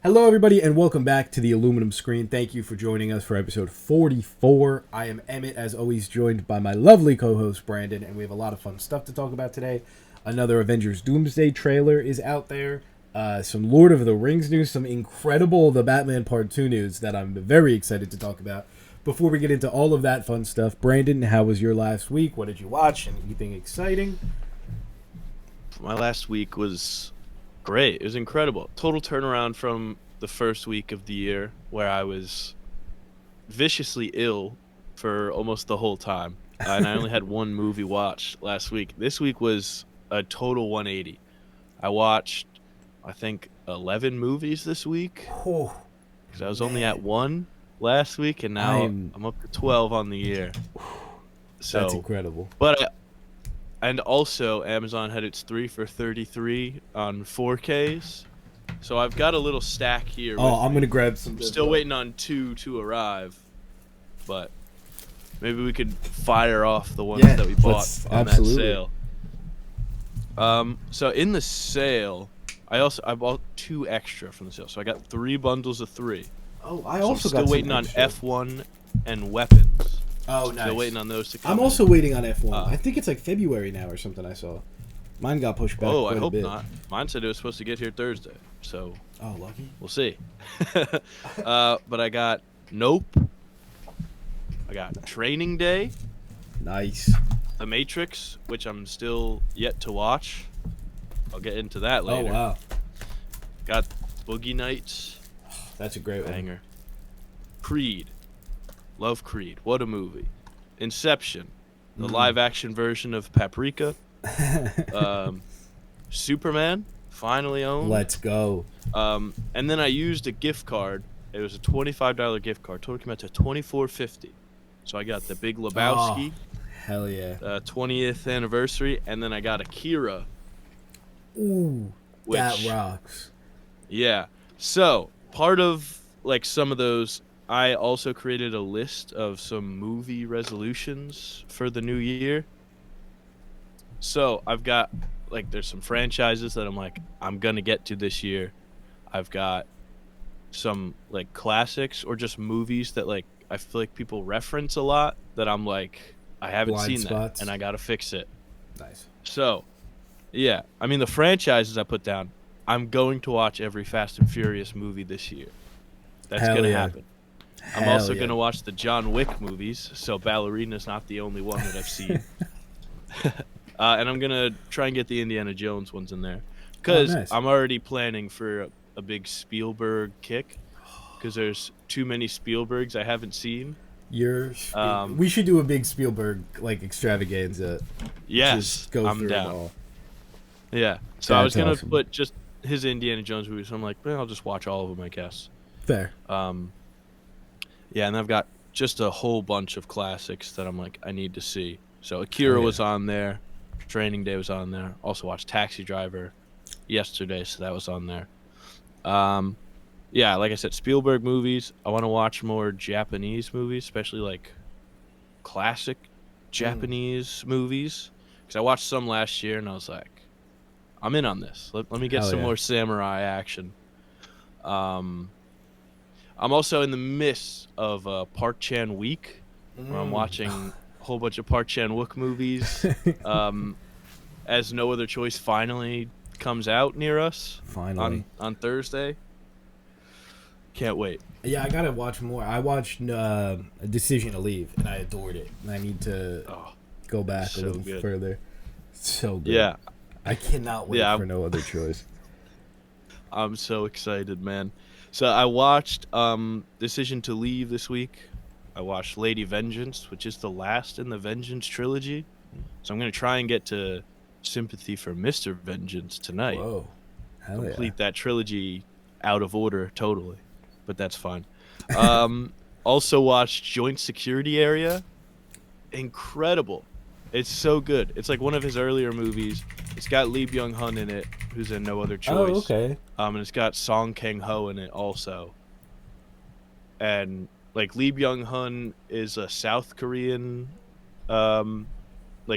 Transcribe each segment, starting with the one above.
Hello, everybody, and welcome back to the Aluminum Screen. Thank you for joining us for episode 44. I am Emmett, as always, joined by my lovely co-host, Brandon, and we have a lot of fun stuff to talk about today. Another Avengers Doomsday trailer is out there. Some Lord of the Rings news, some incredible The Batman Part 2 news that I'm very excited to talk about. Before we get into all of that fun stuff, Brandon, how was your last week? What did you watch? Anything exciting? My last week was great. It was incredible. Total turnaround from the first week of the year where I was viciously ill for almost the whole time. And I only had one movie watched last week. This week was a total 180. I watched, I think, 11 movies this week Oh, because I was only at one last week, and now I'm up to 12 on the year. So that's incredible. And also, Amazon had its 3 for 33 on 4Ks. So I've got a little stack here. Oh, I'm going to grab some. Still waiting on 2 to arrive. But maybe we could fire off the ones that we bought on that sale. So in the sale, I bought 2 extra from the sale. So I got 3 bundles of 3. Oh, I also got still waiting on F1 and weapons. Oh, nice. Still waiting on those to come. I'm also waiting on F1. I think it's like February now or something I saw. Mine got pushed back quite I hope a bit. not. Mine said it was supposed to get here Thursday. So. Oh, lucky. We'll see. But I got Nope. I got Training Day. Nice. The Matrix, which I'm still yet to watch. I'll get into that later. Oh, wow. Got Boogie Nights. That's a great banger. Creed. Love Creed. What a movie. Inception. The live-action version of Paprika. Superman. Finally owned. Let's go. And then I used a gift card. It was a $25 gift card. Total came out to $24.50. So I got the Big Lebowski. Oh, hell yeah. 20th anniversary, and then I got Akira. Ooh, that rocks. Yeah. So part of like some of those, I also created a list of some movie resolutions for the new year. So I've got there's some franchises that I'm gonna get to this year. I've got some classics or just movies that I feel like people reference a lot that I'm I haven't Blind seen spots. that and I gotta fix it. Nice. So, yeah, I mean the franchises I put down. I'm going to watch every Fast and Furious movie this year. That's gonna happen. I'm also gonna watch the John Wick movies. So Ballerina's not the only one that I've seen. And I'm gonna try and get the Indiana Jones ones in there because I'm already planning for a big Spielberg kick because there's too many Spielbergs I haven't seen. We should do a big Spielberg extravaganza. Yes, just go I'm through down. It all. Yeah, so I was gonna put just his Indiana Jones movies. So I'm like, well, I'll just watch all of them, I guess. Fair. Yeah, and I've got just a whole bunch of classics that I'm I need to see. So Akira was on there. Training Day was on there. Also watched Taxi Driver yesterday, so that was on there. Yeah, like I said, Spielberg movies. I want to watch more Japanese movies, especially classic Japanese movies. Because I watched some last year, and I was like, I'm in on this. Let me get some more samurai action. I'm also in the midst of Park Chan Week, where I'm watching a whole bunch of Park Chan Wook movies. As No Other Choice finally comes out near us on Thursday. Can't wait. Yeah, I gotta watch more. I watched A Decision to Leave, and I adored it. And I need to go back a little further. So good. Yeah. I cannot wait for No Other Choice. I'm so excited, man. So I watched Decision to Leave this week. I watched Lady Vengeance, which is the last in the Vengeance trilogy. So I'm going to try and get to Sympathy for Mr. Vengeance tonight. Whoa. Hell Complete that trilogy out of order totally, but that's fine. Also watched Joint Security Area. Incredible. It's so good. It's one of his earlier movies. It's got Lee Byung-hun in it, who's in No Other Choice. Oh, okay. And it's got Song Kang-ho in it also. And Lee Byung-hun is a South Korean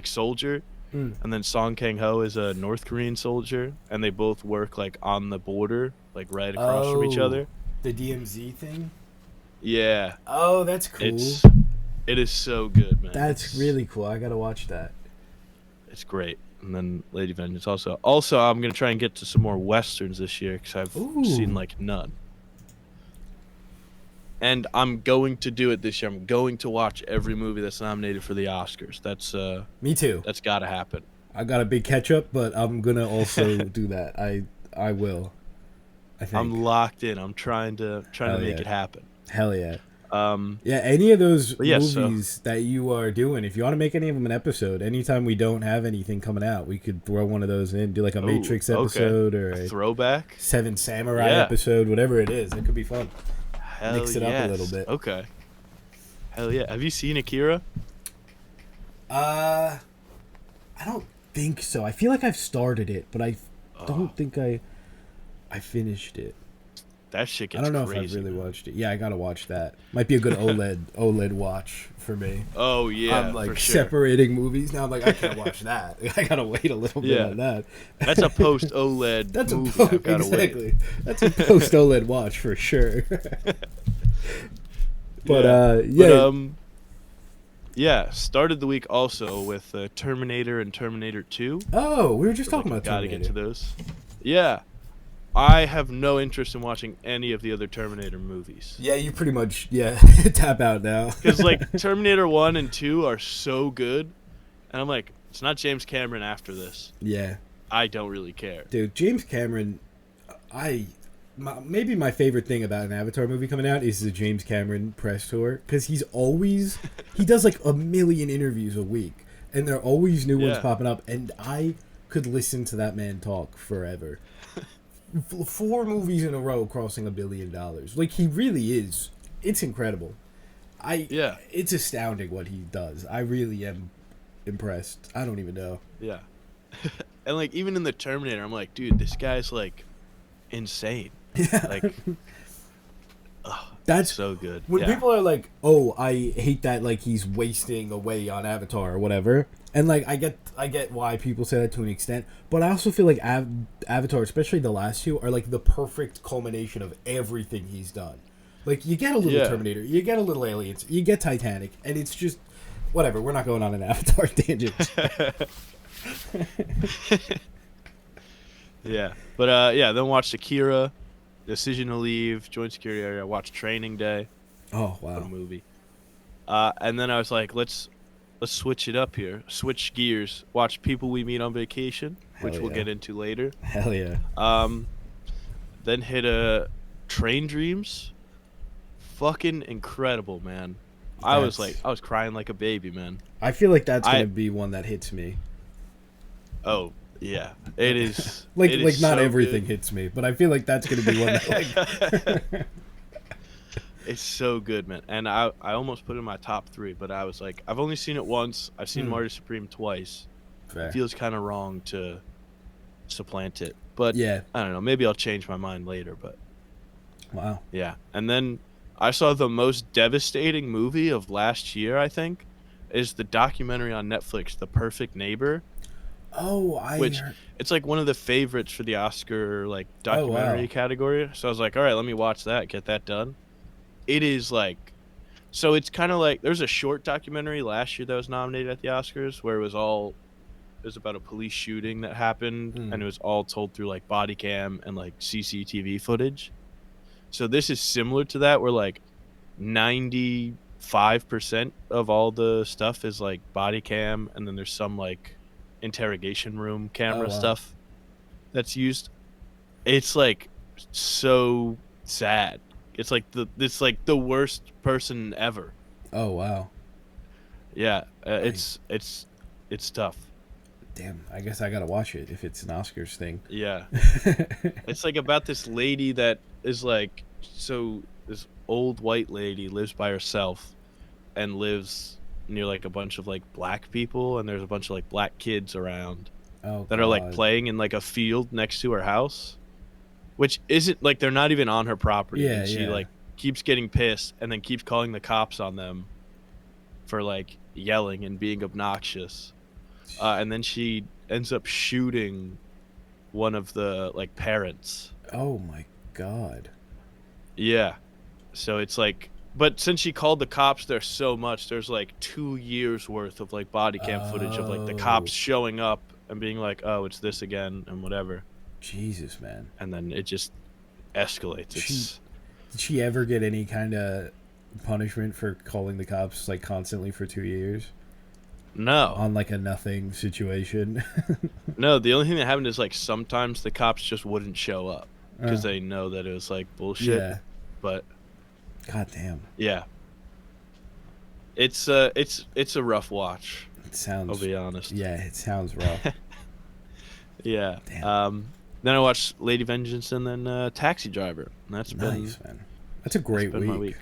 soldier, and then Song Kang-ho is a North Korean soldier, and they both work on the border, like right across from each other. The DMZ thing. Yeah. Oh, that's cool. It is so good, man. That's really cool. I gotta watch that. It's great. And then Lady Vengeance also. Also, I'm gonna try and get to some more westerns this year because I've seen like none. And I'm going to do it this year. I'm going to watch every movie that's nominated for the Oscars. That's me too. That's got to happen. I got a big catch up, but I'm gonna also do that. I will. I think I'm locked in. I'm trying to make it happen. Hell yeah. Yeah, any of those movies that you are doing, if you want to make any of them an episode, anytime we don't have anything coming out, we could throw one of those in, do like a Matrix episode or a throwback, Seven Samurai episode, whatever it is. It could be fun. Mix it up a little bit. Okay. Hell yeah. Have you seen Akira? I don't think so. I feel like I've started it, but I don't think I finished it. That shit gets I don't know crazy, if I've really watched it. Yeah, I gotta watch that. Might be a good OLED watch for me. Oh yeah, I'm like for sure. separating movies now. I'm like, I can't watch that. I gotta wait a little bit on that. That's a post OLED. That's movie. Exactly. Wait. That's a post OLED watch for sure. Started the week also with Terminator and Terminator 2. Oh, we were just talking about Terminator. Gotta get to those. Yeah. I have no interest in watching any of the other Terminator movies. Yeah, you pretty much tap out now. Because like Terminator 1 and 2 are so good, and I'm like, it's not James Cameron after this. Yeah, I don't really care, dude. James Cameron, maybe my favorite thing about an Avatar movie coming out is the James Cameron press tour, because he does like a million interviews a week, and there are always new ones popping up, and I could listen to that man talk forever. 4 movies in a row crossing $1 billion. Like, he really is. It's incredible. It's astounding what he does. I really am impressed. I don't even know. Yeah. And like even in the Terminator, I'm like, dude, this guy's like insane. Yeah. Like that's so good. When people are like, "Oh, I hate that," like he's wasting away on Avatar or whatever. And like I get why people say that to an extent, but I also feel like Avatar, especially the last 2, are like the perfect culmination of everything he's done. Like you get a little Terminator, you get a little Aliens, you get Titanic, and it's just whatever. We're not going on an Avatar tangent. Yeah, but then watched Akira, Decision to Leave, Joint Security Area. Watched Training Day. Oh wow, what a movie. And then I was like, let's switch it up here, switch gears. Watch People We Meet on Vacation, which we'll get into later. Hell yeah. Then hit a Train Dreams. Fucking incredible, man. I was crying like a baby, man. I feel like that's gonna be one that hits me. Oh yeah, it is. Like not so everything hits me, but I feel like that's gonna be one that like. It's so good, man. And I almost put it in my top 3, but I was like, I've only seen it once. I've seen Marty Supreme twice. Fair. It feels kind of wrong to supplant it, but yeah, I don't know. Maybe I'll change my mind later. But wow, yeah. And then I saw the most devastating movie of last year, I think, is the documentary on Netflix, The Perfect Neighbor. Oh, it's like one of the favorites for the Oscar like documentary category. So I was like, all right, let me watch that, get that done. It is like, so it's kind of like, there's a short documentary last year that was nominated at the Oscars where it was about a police shooting that happened, and it was all told through like body cam and like CCTV footage. So this is similar to that, where like 95% of all the stuff is like body cam, and then there's some like interrogation room camera stuff that's used. It's like so sad. It's like the worst person ever. Oh wow. Yeah, it's tough. Damn, I guess I gotta watch it if it's an Oscars thing. Yeah. It's like about this lady that is like, so this old white lady lives by herself and lives near like a bunch of like black people, and there's a bunch of like black kids around that are like playing in like a field next to her house, which isn't like, they're not even on her property. Yeah, and she like keeps getting pissed and then keeps calling the cops on them for like yelling and being obnoxious. And then she ends up shooting one of the like parents. Oh my God. Yeah. So it's like, but since she called the cops there so much, there's like 2 years worth of like body cam footage of like the cops Oh, showing up and being like, "Oh, it's this again," and whatever. Jesus, man. And then it just escalates. She It's did she ever get any kind of punishment for calling the cops like constantly for 2 years no, on like a nothing situation? no. The only thing that happened is like sometimes the cops just wouldn't show up because Uh, they know that it was like bullshit. yeah. But God damn. yeah, it's a rough watch. It I'll sounds. be honest. Yeah, it sounds rough. Yeah. Damn. Then I watched Lady Vengeance and then Taxi Driver. And that's Nice, man. That's a great been week. my week.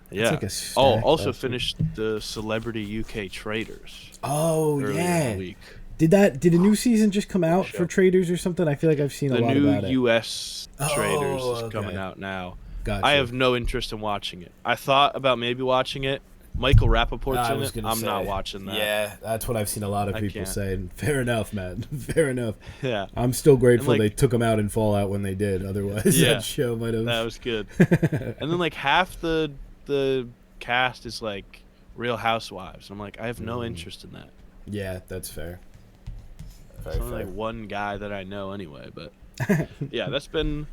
That's Yeah. like a Oh, stacked also ass week. finished the Celebrity UK Traders Oh earlier in yeah. the week. Did a new season just come out show. for Traders or something? I feel like I've seen a The lot new about it. US Traders Oh, is okay. coming out now. Gotcha. I have no interest in watching it. I thought about maybe watching it. Michael Rappaport's I in was it. gonna I'm say, not watching that. Yeah, that's what I've seen a lot of I people can't. saying. Fair enough, man. Fair enough. Yeah. I'm still grateful And, they like- took him out in Fallout when they did. Otherwise, Yeah, that show might have. That was good. And then like half the cast is like Real Housewives. I'm like, I have no interest in that. Yeah, that's fair. It's only like one guy that I know anyway, but yeah, that's been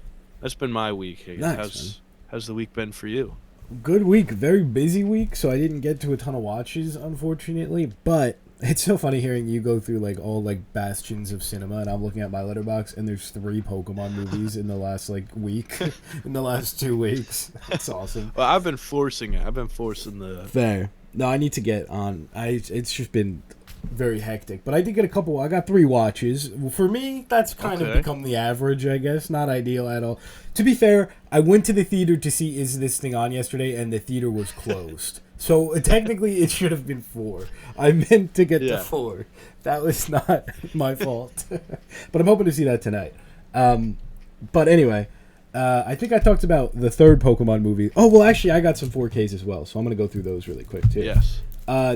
my week. I guess. Nice, How's the week been for you? Good week, very busy week, so I didn't get to a ton of watches, unfortunately. But it's so funny hearing you go through like all like bastions of cinema, and I'm looking at my letterbox, and there's 3 Pokemon movies in the last like week, in the last 2 weeks. That's awesome. Well, I've been forcing it. I've been forcing the. Fair. No, I need to get on. It's just been very hectic, but I did get a couple. I got 3 watches. For me, that's kind of Okay. become the average, I guess. Not ideal at all. To be fair, I went to the theater to see Is This Thing On yesterday, and the theater was closed. So technically, it should have been 4. I meant to get to Yeah. 4. That was not my fault. But I'm hoping to see that tonight. But anyway, I think I talked about the 3rd Pokemon movie. Oh, well, actually, I got some 4Ks as well, so I'm going to go through those really quick, too. Yes.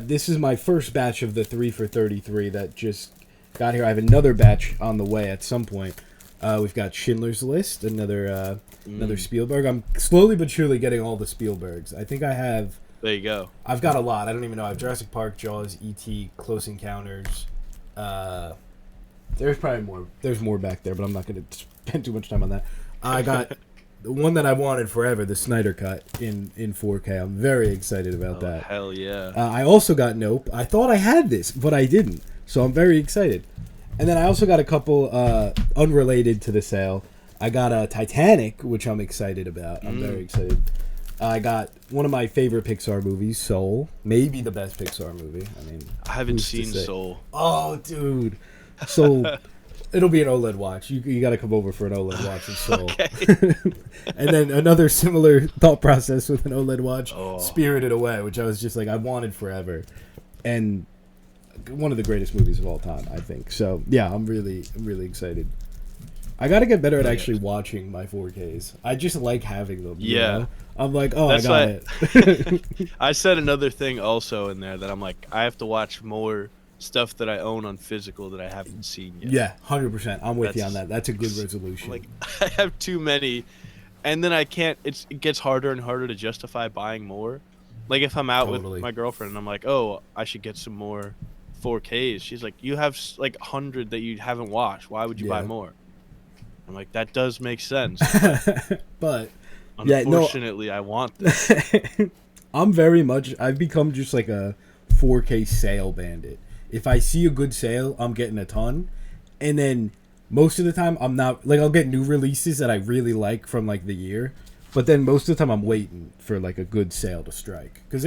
This is my first batch of the 3 for 33 that just got here. I have another batch on the way at some point. We've got Schindler's List, another Spielberg. I'm slowly but surely getting all the Spielbergs. I think There you go. I've got a lot. I don't even know. I have Jurassic Park, Jaws, E.T., Close Encounters. There's probably more. There's more back there, but I'm not going to spend too much time on that. I got the one that I wanted forever, the Snyder Cut in 4K. I'm very excited about that. Hell yeah. I also got Nope. I thought I had this, but I didn't. So I'm very excited. And then I also got a couple unrelated to the sale. I got Titanic, which I'm excited about. I'm very excited. I got one of my favorite Pixar movies, Soul. Maybe the best Pixar movie. I mean, I haven't who's to seen say? Soul. Oh, dude. So it'll be an OLED watch. You got to come over for an OLED watch of Soul. Okay. And then another similar thought process with an OLED watch, Oh. Spirited Away, which I was just like, I wanted forever. And one of the greatest movies of all time, I think. So, yeah, I'm really excited. I got to get better at actually watching my 4Ks. I just like having them. you Yeah. know? I'm like, oh, That's I got it. I said another thing also in there that I'm like, I have to watch more stuff that I own on physical that I haven't seen yet. Yeah, 100%. I'm with you That's- on that. That's a good resolution. Like, I have too many, and then I can't. It gets harder and harder to justify buying more. Like if I'm out Totally. with my girlfriend and I'm like, oh, I should get some more 4Ks. She's like, you have like 100 that you haven't watched. Why would you buy Yeah. more? I'm like, that does make sense. But yeah, no. Unfortunately, I want this. I've become just like a 4K sale bandit. If I see a good sale, I'm getting a ton. And then most of the time I'm not, like, I'll get new releases that I really like from like the year. But then most of the time I'm waiting for like a good sale to strike. Because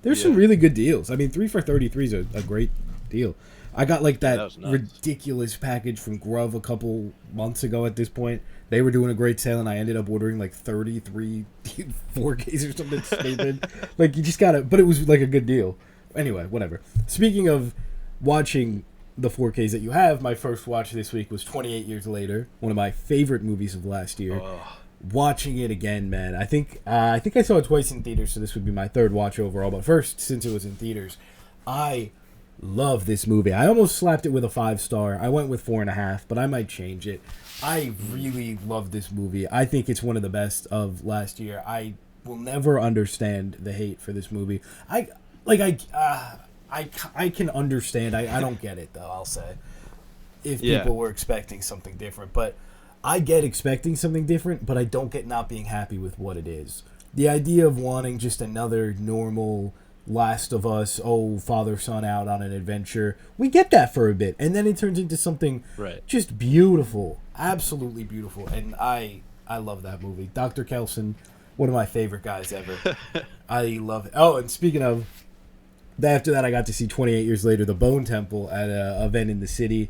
there's some really good deals. I mean, 3 for 33 is a great deal. I got like that that was nuts. ridiculous package from Grove a couple months ago at this point. They were doing a great sale and I ended up ordering like 33 4Ks or something stupid. Like you just gotta, but it was like a good deal. Anyway, whatever. Speaking of watching the 4Ks that you have, my first watch this week was 28 Years Later, one of my favorite movies of last year. Oh, Watching it again, man. I think I saw it twice in theaters, so this would be my 3rd watch overall. But first, since it was in theaters, I Love this movie. I almost slapped it with a 5-star. I went with 4.5, but I might change it. I really love this movie. I think it's one of the best of last year. I will never understand the hate for this movie. I can understand. I don't get it though. I'll say if people were expecting something different, but I get expecting something different, but I don't get not being happy with what it is. The idea of wanting just another normal Last of Us, father son out on an adventure, we get that for a bit, and then it turns into something just beautiful, absolutely beautiful, and I love that movie. Dr. Kelson, one of my favorite guys ever. I love it. Oh, and speaking of, after that I got to see 28 Years Later, The Bone Temple at an event in the city.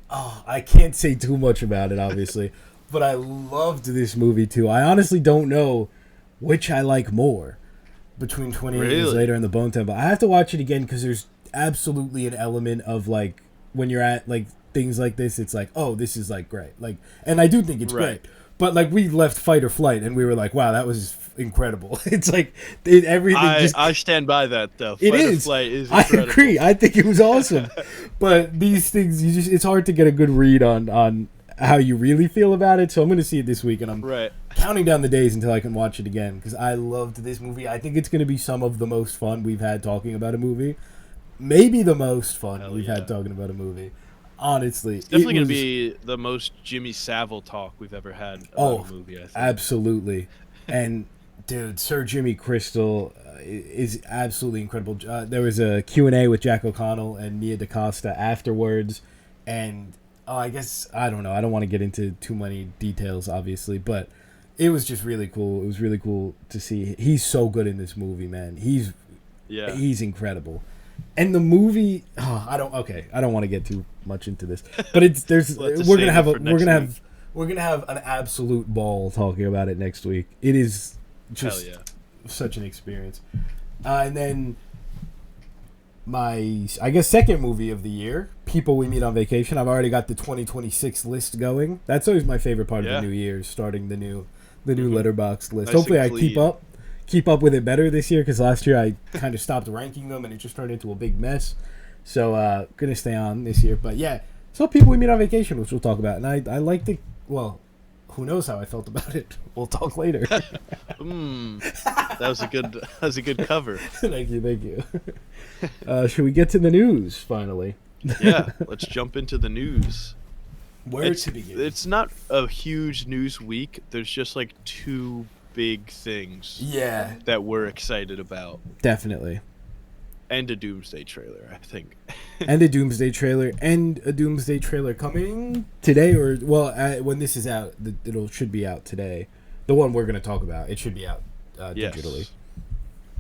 Oh, I can't say too much about it, obviously, but I loved this movie too. I honestly don't know which I like more between 28 Years Later and The Bone Temple. I have to watch it again because there's absolutely an element of like when you're at like things like this, it's like, oh, this is like great, like, and I do think it's great. But like we left Fight or Flight and we were like, wow, that was incredible. It's like everything. I stand by that though. Fight or Flight is incredible. I agree. I think it was awesome. But these things, it's hard to get a good read on how you really feel about it. So I'm going to see it this week, and I'm counting down the days until I can watch it again because I loved this movie. I think it's going to be some of the most fun we've had talking about a movie. Maybe the most fun we've had talking about a movie. Honestly, it's definitely going to be the most Jimmy Savile talk we've ever had about a movie, I think. Absolutely. And dude, Sir Jimmy Crystal is absolutely incredible. There was a Q&A with Jack O'Connell and Nia DaCosta afterwards, and I guess, I don't know, I don't want to get into too many details, obviously, but it was just really cool. It was really cool to see. He's so good in this movie, man. He's incredible. And the movie, I don't want to get too much into this, but we're gonna have an absolute ball talking about it next week. It is just such an experience. And then my, I guess, second movie of the year, People We Meet on Vacation. I've already got the 2026 list going. That's always my favorite part of the New Year, starting the new Letterboxd list. Nice. Hopefully I keep up with it better this year, because last year I kind of stopped ranking them and it just turned into a big mess. So gonna stay on this year. But yeah, so People We Meet on Vacation, which we'll talk about. And I liked it. Well, who knows how I felt about it? We'll talk later. That was a good cover. Thank you. Should we get to the news finally? Yeah, let's jump into the news. Where to begin? It's not a huge news week. There's just like two big things that we're excited about. Definitely. And a Doomsday trailer, I think. And a Doomsday trailer coming today, or when this is out, should be out today. The one we're going to talk about, it should be out digitally.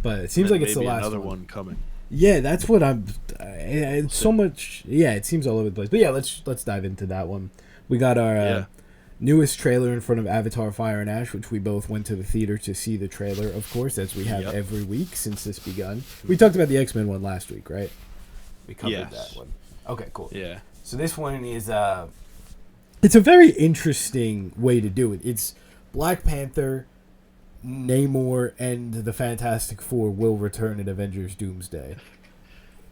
But it seems like it's the last another one coming. Yeah, that's what I'm. It's so much. Yeah, it seems all over the place. But yeah, let's dive into that one. We got our newest trailer in front of Avatar: Fire and Ash, which we both went to the theater to see the trailer, of course, as we have every week since this begun. We talked about the X-Men one last week, right? We covered that one. Okay, cool. Yeah. So this one is it's a very interesting way to do it. It's Black Panther, Namor, and the Fantastic Four will return in Avengers Doomsday,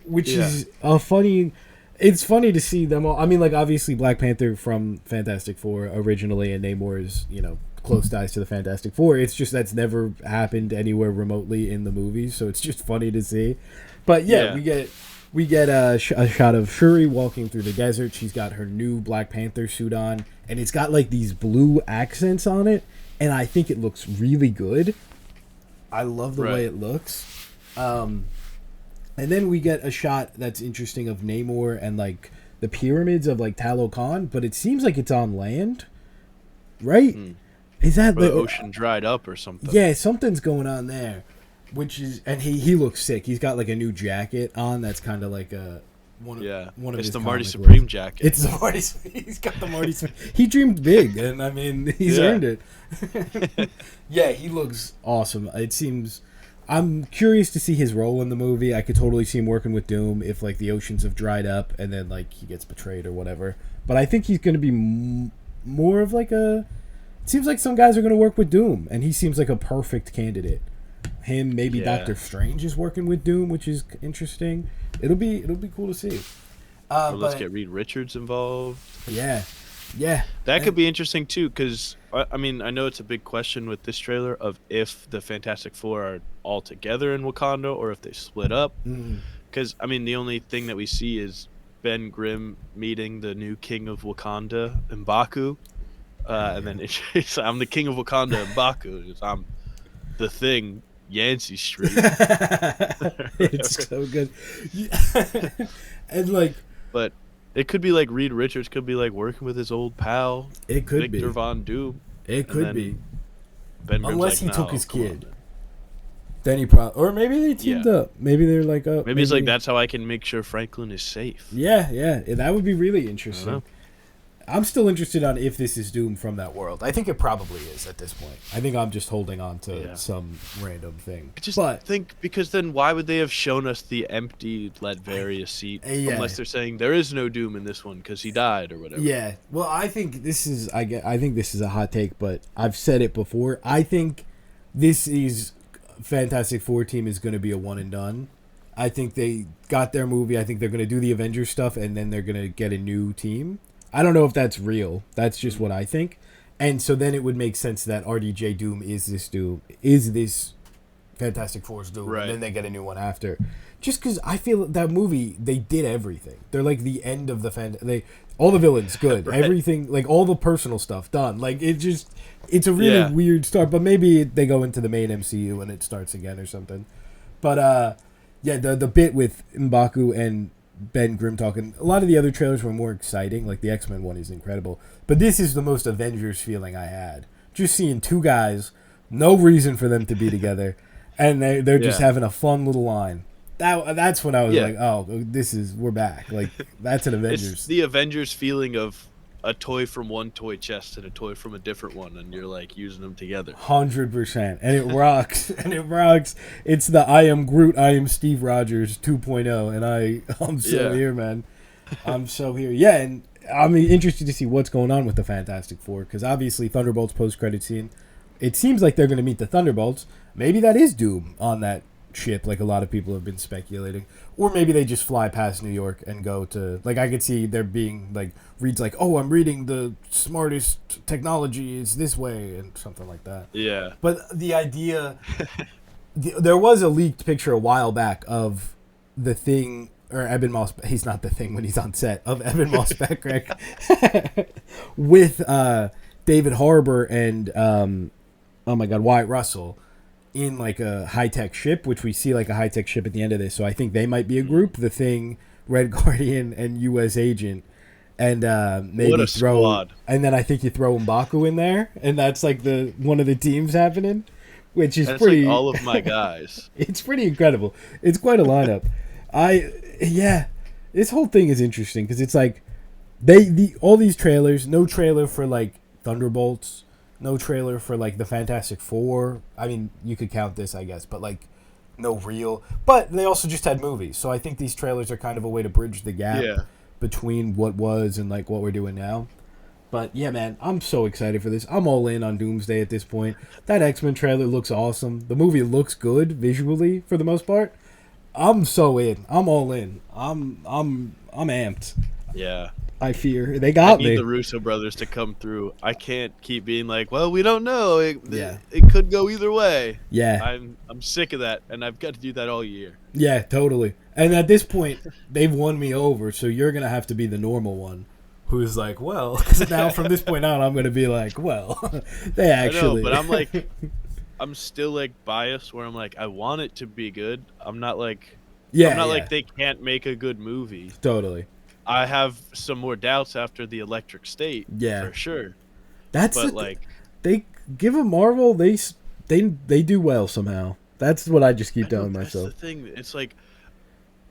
which is a funny. It's funny to see them all. I mean, like, obviously Black Panther from Fantastic Four originally, and Namor is, close ties to the Fantastic Four. It's just that's never happened anywhere remotely in the movies, so it's just funny to see. But we get a shot of Shuri walking through the desert. She's got her new Black Panther suit on, and it's got like these blue accents on it, and I think it looks really good. I love the way it looks. And then we get a shot that's interesting of Namor and like the pyramids of like Talokan, but it seems like it's on land, right? Is that the ocean dried up or something? Yeah, something's going on there. And he looks sick. He's got like a new jacket on that's kind of like one of it's his the Marty comic Supreme looks. jacket. It's the Marty. He's got the Marty. He dreamed big, and I mean he's earned it. Yeah, he looks awesome. It seems. I'm curious to see his role in the movie. I could totally see him working with Doom if like the oceans have dried up and then like he gets betrayed or whatever. But I think he's going to be more of like a. It seems like some guys are going to work with Doom, and he seems like a perfect candidate. Him, maybe Yeah. Doctor Strange is working with Doom, which is interesting. It'll be cool to see. Or let's get Reed Richards involved. Yeah. That could be interesting too, because I mean, I know it's a big question with this trailer of if the Fantastic Four are all together in Wakanda or if they split up. Because I mean, the only thing that we see is Ben Grimm meeting the new king of Wakanda, M'Baku, and then it's, I'm the king of Wakanda, M'Baku. I'm the Thing, Yancey Street. It's so good. And like, but it could be like Reed Richards could be like working with his old pal, it could Victor be Von Doom. It could be. Ben Grimm's Unless like, he took "No, his come on, kid. man." Then he probably, or maybe they teamed up. Maybe they're like, oh, Maybe it's like, that's how I can make sure Franklin is safe. Yeah, that would be really interesting. I don't know. I'm still interested on if this is Doom from that world. I think it probably is at this point. I think I'm just holding on to some random thing. I just think, because then why would they have shown us the empty Latveria seat unless they're saying there is no Doom in this one because he died or whatever? Yeah. Well, I think this is I think this is a hot take, but I've said it before. I think this is Fantastic Four team is going to be a one and done. I think they got their movie. I think they're going to do the Avengers stuff and then they're going to get a new team. I don't know if that's real. That's just what I think. And so then it would make sense that RDJ Doom is this Fantastic Four's Doom, and then they get a new one after. Just because I feel that movie, they did everything. They're like the end of the all the villains good, everything, like all the personal stuff done. Like it's a really weird start. But maybe they go into the main MCU and it starts again or something. But the bit with M'Baku and Ben Grimm talking. A lot of the other trailers were more exciting. Like the X-Men one is incredible, but this is the most Avengers feeling I had. Just seeing two guys, no reason for them to be together, and they're just having a fun little line. That's when I was like, oh, we're back. Like that's an Avengers. It's the Avengers feeling of a toy from one toy chest and a toy from a different one, and you're like using them together. 100%, and it rocks. It's the I am Groot, I am Steve Rogers 2.0, and I'm so here, man. I'm so here. Yeah, and I'm interested to see what's going on with the Fantastic Four, because obviously Thunderbolts post-credit scene, it seems like they're going to meet the Thunderbolts. Maybe that is Doom on that ship, like a lot of people have been speculating, or maybe they just fly past New York and go to, like, I could see there being like Reed's like, oh, I'm reading the smartest technology is this way and something like that. Yeah, but the idea there was a leaked picture a while back of the Thing, or Eben Moss, he's not the Thing when he's on set, of Eben Moss Beckrek with David Harbour and oh my god, Wyatt Russell in like a high-tech ship, which we see like a high-tech ship at the end of this. So I think they might be a group, the Thing, Red Guardian, and U.S. Agent, and maybe squad. And then I think you throw M'Baku in there, and that's like one of the teams happening, which is pretty. Like all of my guys. It's pretty incredible. It's quite a lineup. This whole thing is interesting because it's like all these trailers, no trailer for like Thunderbolts. No trailer for, like, the Fantastic Four. I mean, you could count this, I guess, but, like, no real. But they also just had movies. So I think these trailers are kind of a way to bridge the gap between what was and, like, what we're doing now. But, yeah, man, I'm so excited for this. I'm all in on Doomsday at this point. That X-Men trailer looks awesome. The movie looks good visually, for the most part. I'm so in. I'm all in. I'm amped. Yeah. I fear they got me. I need the Russo brothers to come through. I can't keep being like, well, we don't know. It could go either way. Yeah. I'm sick of that, and I've got to do that all year. Yeah, totally. And at this point, they've won me over, so you're going to have to be the normal one who's like, well, because now from this point on, I'm going to be like, well, they actually. I know, but I'm like, I'm still like biased where I'm like, I want it to be good. I'm not like, like they can't make a good movie. Totally. I have some more doubts after the Electric State, for sure. They give a Marvel, they do well somehow. That's what I just keep telling myself. That's the thing. It's like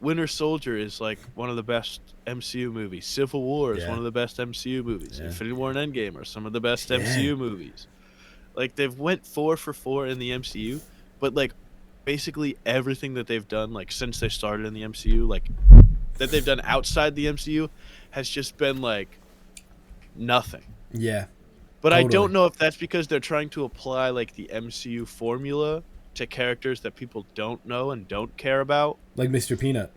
Winter Soldier is like one of the best MCU movies. Civil War is one of the best MCU movies. Infinity War and Endgame are some of the best MCU movies. Like they've went 4 for 4 in the MCU, but like basically everything that they've done like since they started in the MCU, like that they've done outside the MCU has just been like nothing. Yeah. But totally. I don't know if that's because they're trying to apply like the MCU formula to characters that people don't know and don't care about. Like Mr. Peanut.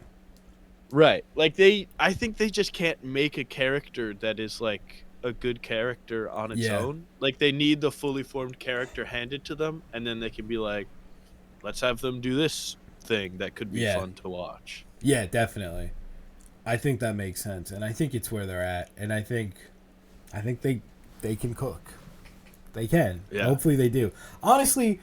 Right. Like I think they just can't make a character that is like a good character on its Yeah. own. Like they need the fully formed character handed to them, and then they can be like, let's have them do this thing that could be Yeah. fun to watch. Yeah, definitely. I think that makes sense, and I think it's where they're at, and I think they can cook. They can. Yeah. Hopefully they do. Honestly,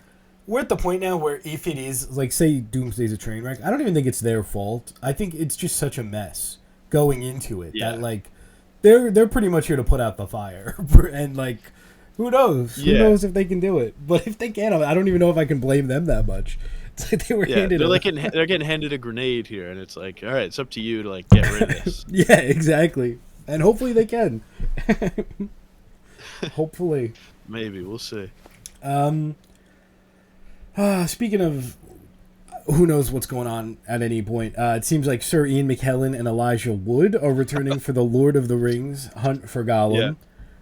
we're at the point now where if it is, like, say Doomsday's a train wreck, I don't even think it's their fault. I think it's just such a mess going into it that, like, they're pretty much here to put out the fire. And, like, who knows? Who knows if they can do it? But if they can, I don't even know if I can blame them that much. It's like they were handed they're getting handed a grenade here, and it's like, all right, it's up to you to, like, get rid of this. Yeah, exactly. And hopefully they can. Hopefully. Maybe. We'll see. Speaking of who knows what's going on at any point, it seems like Sir Ian McKellen and Elijah Wood are returning for the Lord of the Rings Hunt for Gollum. Yeah.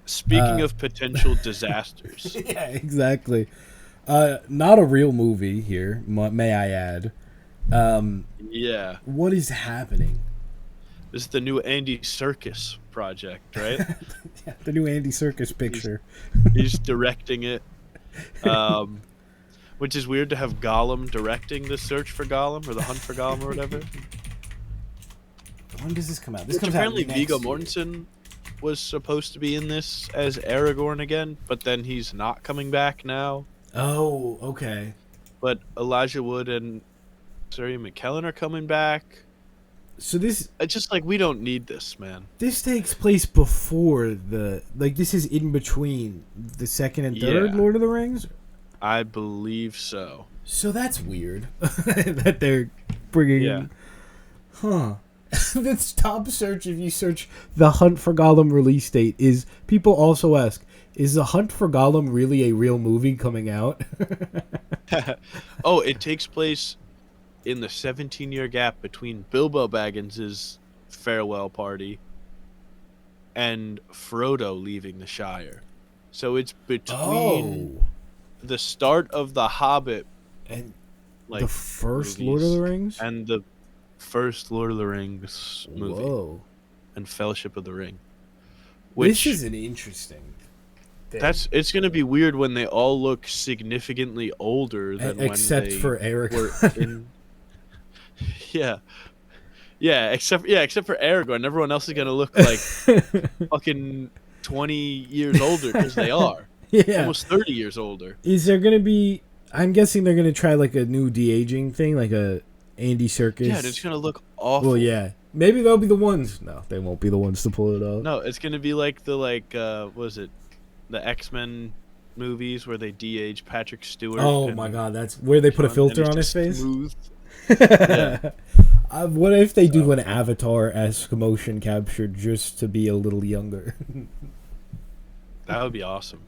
Speaking of potential disasters. Yeah, exactly. Not a real movie here, may I add. Yeah. What is happening? This is the new Andy Serkis project, right? Yeah, the new Andy Serkis picture. He's directing it. Which is weird to have Gollum directing the search for Gollum or the hunt for Gollum or whatever. When does this come out? Which comes apparently out next Viggo year. Mortensen was supposed to be in this as Aragorn again, but then he's not coming back now. Oh, okay. But Elijah Wood and Sir Ian McKellen are coming back. So this... It's just like, we don't need this, man. This takes place before the... Like, this is in between the second and third Lord of the Rings? I believe so. So that's weird that they're bringing in... Huh. The top search, if you search the Hunt for Gollum release date, is... People also ask, is the Hunt for Gollum really a real movie coming out? Oh, it takes place in the 17-year gap between Bilbo Baggins's farewell party and Frodo leaving the Shire. So it's between the start of The Hobbit and like the first Lord of the Rings and the first Lord of the Rings movie. Whoa. And Fellowship of the Ring. Which, this is an interesting thing. It's going to be weird when they all look significantly older than except when they for Eric. were in. Yeah, except for Aragorn. Everyone else is gonna look like fucking 20 years older because they are. Yeah, almost 30 years older. Is there gonna be? I'm guessing they're gonna try like a new de-aging thing, like a Andy Serkis. Yeah, it's gonna look awful. Well, yeah, maybe they'll be the ones. No, they won't be the ones to pull it off. No, it's gonna be like the what was it, the X-Men movies where they de-age Patrick Stewart. Oh my God, that's where they put a filter on his face. Smooth. Yeah. What if they do an Avatar-esque motion capture just to be a little younger? That would be awesome.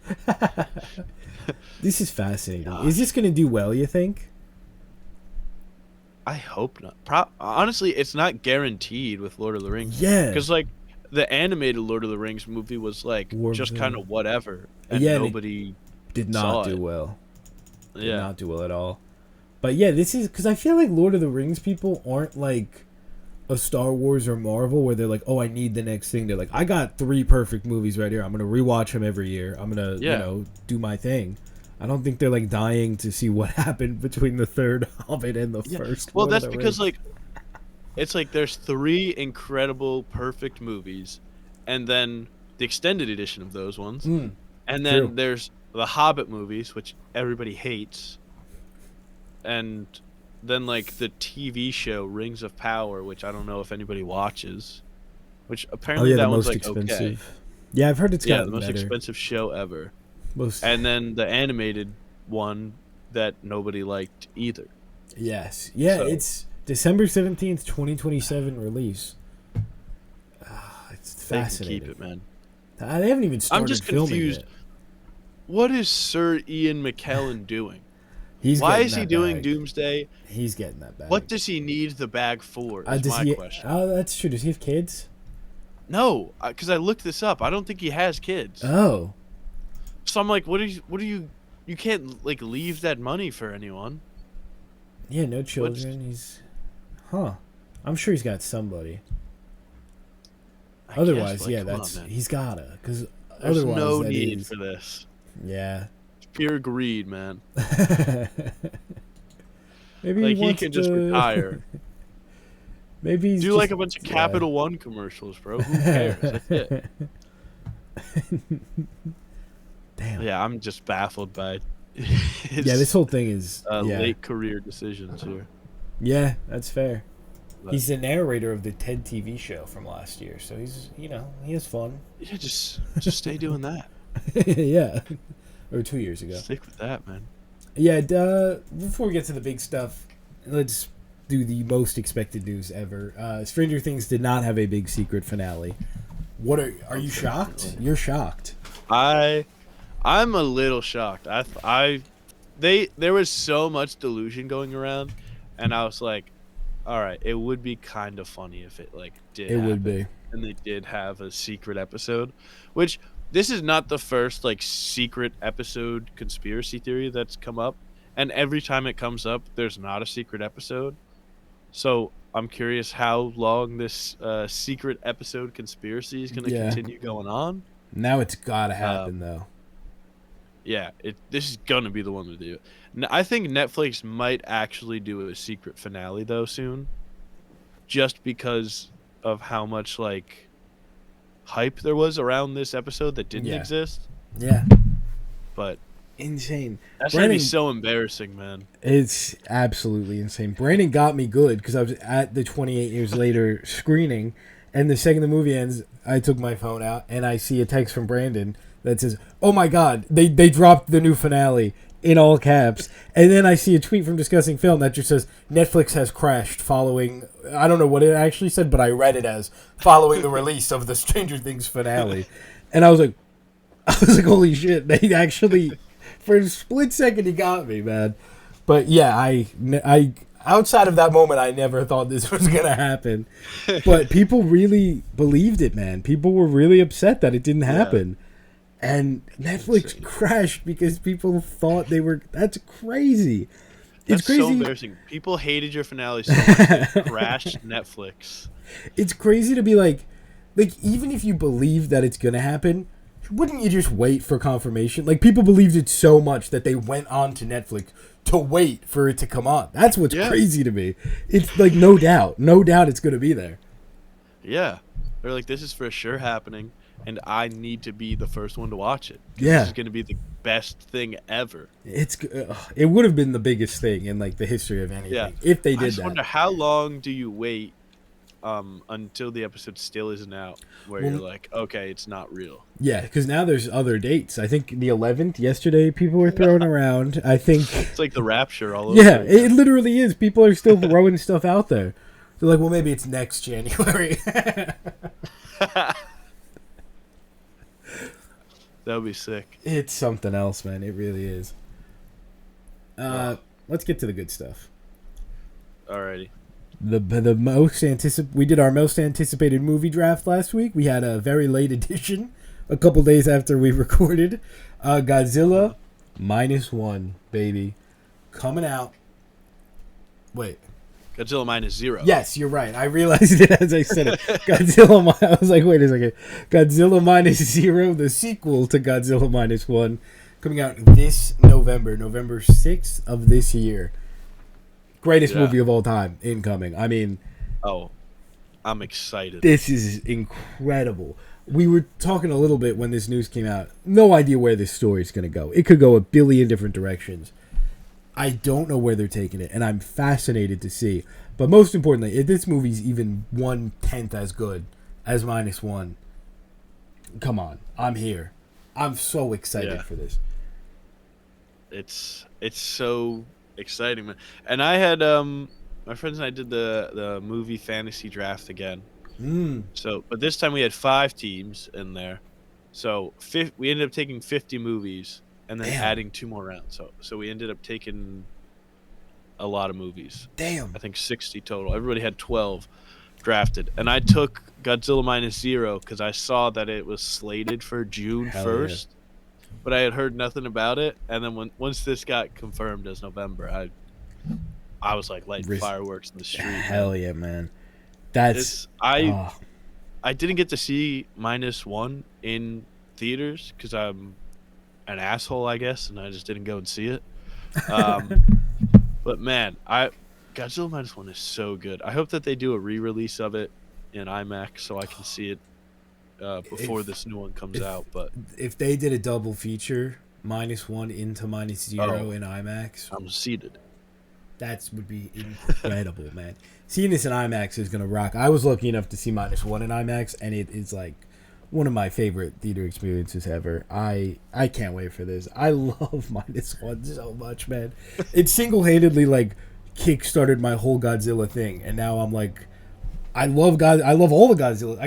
This is fascinating. Gosh. Is this going to do well, you think? I hope not. Honestly, it's not guaranteed with Lord of the Rings. Yeah. Because, like, the animated Lord of the Rings movie was, like, just kind of whatever. And nobody did not do well. Did not do well at all. But yeah, this is... Because I feel like Lord of the Rings people aren't, like, a Star Wars or Marvel where they're like, oh, I need the next thing. They're like, I got 3 perfect movies right here. I'm going to rewatch them every year. I'm going to, you know, do my thing. I don't think they're, like, dying to see what happened between the third Hobbit and the first. Well, that's because, like, it's like there's 3 incredible, perfect movies, and then the extended edition of those ones, and then there's the Hobbit movies, which everybody hates, and then, like, the TV show Rings of Power, which I don't know if anybody watches, which apparently that one's, like, expensive. Okay. Yeah, I've heard it's gotten the most better. expensive show ever. And then the animated one that nobody liked either. Yes. Yeah, so, it's December 17th, 2027 release. It's fascinating. They can keep it, man. They haven't even started. I'm just confused. Yet. What is Sir Ian McKellen doing? Why is he doing Doomsday? He's getting that bag. What does he need the bag for? Is my question. Oh, that's true. Does he have kids? No, because I looked this up. I don't think he has kids. Oh. So I'm like, what are you? You can't, like, leave that money for anyone. Yeah, no What's children. Huh. I'm sure he's got somebody. I guess, Otherwise, like, yeah, come on, man. he's gotta. Because There's otherwise, no that need is. for this. Yeah. It's pure greed, man. Maybe he Like, he wants can just to. retire. Maybe he's Do like just. a bunch of Yeah. Capital One commercials, bro. Who cares? That's it. Damn. Yeah, I'm just baffled by Yeah, this his whole thing is. Yeah. late career decisions here. Yeah, that's fair. But He's the narrator of the TED TV show from last year, so he has fun. yeah, just stay doing that. Yeah. Or 2 years ago. Stick with that, man. Yeah, before we get to the big stuff, let's do the most expected news ever. Stranger Things did not have a big secret finale. What are you shocked? You're shocked. I'm a little shocked. There was so much delusion going around, and I was like, all right, it would be kind of funny if it like did It happen, would be. and they did have a secret episode, which this is not the first like secret episode conspiracy theory that's come up, and every time it comes up, there's not a secret episode. So I'm curious how long this secret episode conspiracy is going to Yeah. continue going on. Now it's gotta happen though. Yeah, this is gonna be the one to do it. I think Netflix might actually do a secret finale though soon, just because of how much like hype there was around this episode that didn't Yeah. exist. Yeah. But Insane. that's gonna be Brandon, so embarrassing, man. it's absolutely insane. Brandon got me good because I was at the 28 Years Later screening, and the second the movie ends, I took my phone out and I see a text from Brandon that says, "Oh my God, they dropped the new finale," in all caps. And then I see a tweet from Discussing Film that just says, "Netflix has crashed following." I don't know what it actually said, but I read it as following the release of the Stranger Things finale, and I was like, "Holy shit!" They actually, for a split second, he got me, man. But yeah, I outside of that moment, I never thought this was gonna happen. But people really believed it, man. People were really upset that it didn't happen. And Netflix crashed because people thought they were. That's crazy. It's That's crazy. so embarrassing. People hated your finale so much they crashed Netflix. It's crazy to be like even if you believe that it's gonna happen, wouldn't you just wait for confirmation? Like people believed it so much that they went on to Netflix to wait for it to come on. That's what's crazy to me. It's like no doubt it's gonna be there. Yeah, they're like, this is for sure happening, and I need to be the first one to watch it. Yeah, this is gonna be the best thing ever. It would have been the biggest thing in like the history of anything if they did that. I just wonder how long do you wait until the episode still isn't out, where you're like, okay, it's not real. Yeah, because now there's other dates. I think the 11th yesterday people were throwing around. I think it's like the Rapture all over. Yeah, it literally is. People are still throwing stuff out there. They're like, well, maybe it's next January. That would be sick. It's something else, man. It really is. Let's get to the good stuff. Alrighty. The most we did our most anticipated movie draft last week. We had a very late edition, a couple days after we recorded. Godzilla -1, baby, coming out. Wait. Godzilla -0. Yes, you're right. I realized it as I said it. Godzilla. I was like, wait a second. Godzilla -0, the sequel to Godzilla -1, coming out this November 6th of this year. Greatest movie of all time, incoming. I mean, I'm excited. This is incredible. We were talking a little bit when this news came out. No idea where this story is going to go. It could go a billion different directions. I don't know where they're taking it, and I'm fascinated to see. But most importantly, if this movie's even 1/10 as good as -1, come on, I'm here. I'm so excited for this. It's so exciting, man. And I had my friends and I did the movie fantasy draft again. So, but this time we had 5 teams in there. So we ended up taking 50 movies and then adding 2 more rounds. So we ended up taking a lot of movies. Damn. I think 60 total. Everybody had 12 drafted, and I took Godzilla -0 because I saw that it was slated for June 1st. But I had heard nothing about it, and then once this got confirmed as November, I was like lighting fireworks in the street. Hell yeah, man. That's I didn't get to see -1 in theaters because I'm an asshole, I guess, and I just didn't go and see it. But man, Godzilla -1 is so good. I hope that they do a re-release of it in IMAX so I can see it before this new one comes out. But if they did a double feature, -1 into -0 in IMAX, I'm seated. That would be incredible, man. Seeing this in IMAX is gonna rock. I was lucky enough to see -1 in IMAX, and it is like one of my favorite theater experiences ever. I can't wait for this. I love -1 so much, man. It single-handedly like kick-started my whole Godzilla thing, and now I'm like, I love all the Godzilla.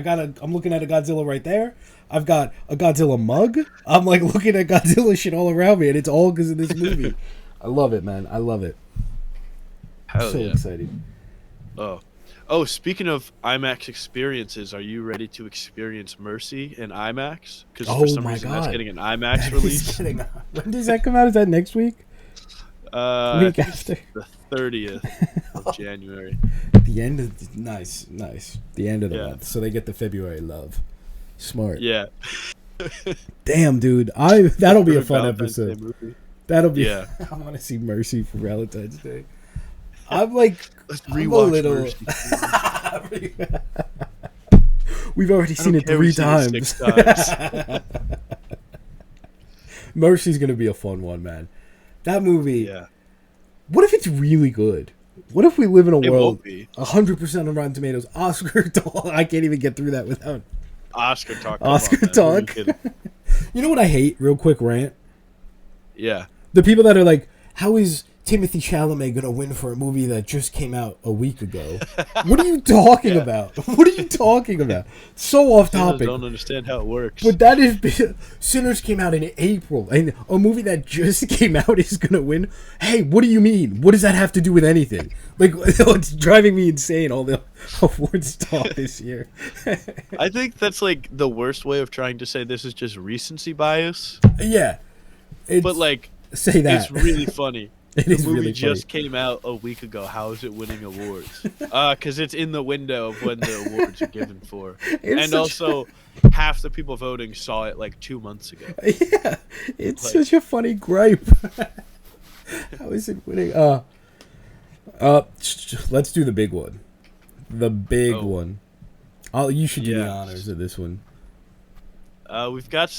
I'm looking at a Godzilla right there. I've got a Godzilla mug. I'm like looking at Godzilla shit all around me, and it's all because of this movie. I love it, man. I love it. Hell so yeah. excited. Oh, speaking of IMAX experiences, are you ready to experience Mercy in IMAX? Because for some reason that's getting an IMAX release. When does that come out? Is that next week? Week after. The 30th of January. The end of nice. The end of the month, so they get the February love. Smart. Yeah. Damn, dude. That'll be a fun episode. That'll be. Yeah. I want to see Mercy for Valentine's Day. I'm like, let's rewatch Mercy. We've already seen it 3 times. 6 times. Mercy's gonna be a fun one, man. That movie. Yeah. What if it's really good? What if we live in a world 100% on Rotten Tomatoes? Oscar talk. I can't even get through that without Oscar talk. Oscar talk. You know what I hate? Real quick rant. Yeah. The people that are like, how is Timothée Chalamet gonna win for a movie that just came out a week ago? What are you talking about? What are you talking about? So off topic. I don't understand how it works. But that is Sinners came out in April, and a movie that just came out is gonna win. Hey, what do you mean? What does that have to do with anything? Like, it's driving me insane. All the awards talk this year. I think that's like the worst way of trying to say this is just recency bias. Yeah, but like, say that it's really funny. The movie really just came out a week ago. How is it winning awards? Because it's in the window of when the awards are given for. And also, half the people voting saw it like 2 months ago. Yeah, it's such a funny gripe. How is it winning? Let's do the big one. The big one. You should do the honors of this one. We've got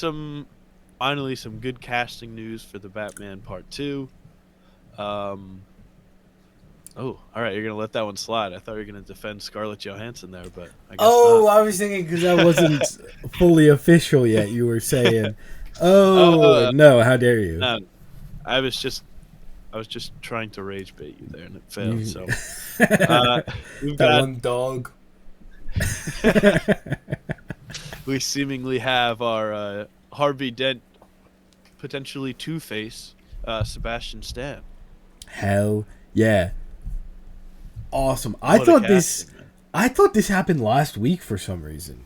finally some good casting news for the Batman Part 2. All right, you're gonna let that one slide. I thought you were gonna defend Scarlett Johansson there, but I guess not. I was thinking because that wasn't fully official yet. You were saying, no, how dare you? No, I was just trying to rage bait you there, and it failed. So we've got one dog. We seemingly have our Harvey Dent, potentially Two-Face, Sebastian Stan. Hell yeah. Awesome. I thought this happened last week for some reason.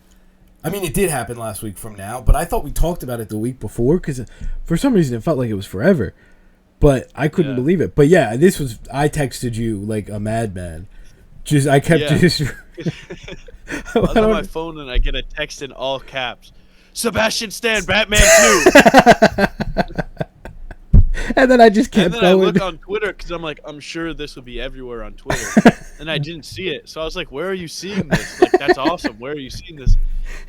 I mean, it did happen last week from now, but I thought we talked about it the week before because for some reason it felt like it was forever. But I couldn't believe it. But yeah, I texted you like a madman. I kept just... I was on my phone and I get a text in all caps. Sebastian Stan, Batman 2! And then I just kept going. I look on Twitter because I'm like, I'm sure this will be everywhere on Twitter. And I didn't see it. So I was like, where are you seeing this? Like, that's awesome. Where are you seeing this?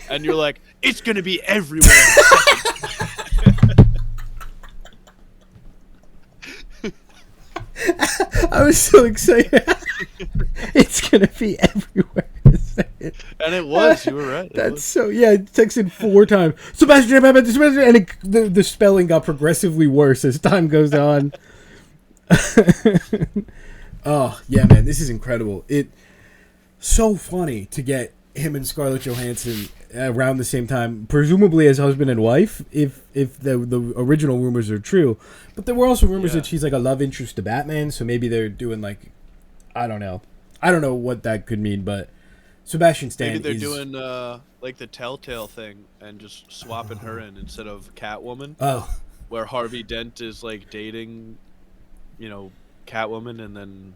And you're like, it's going to be everywhere. I was so excited. It's going to be everywhere. And it was. You were right. That's so... Yeah, I texted 4 times. Sebastian, and the spelling got progressively worse as time goes on. Oh, yeah, man. This is incredible. It's so funny to get him and Scarlett Johansson around the same time, presumably as husband and wife, if the original rumors are true. But there were also rumors that she's like a love interest to Batman, so maybe they're doing like... I don't know. I don't know what that could mean, but... Sebastian Stan. Maybe they're doing like the Telltale thing and just swapping her in instead of Catwoman. Oh, where Harvey Dent is like dating, Catwoman, and then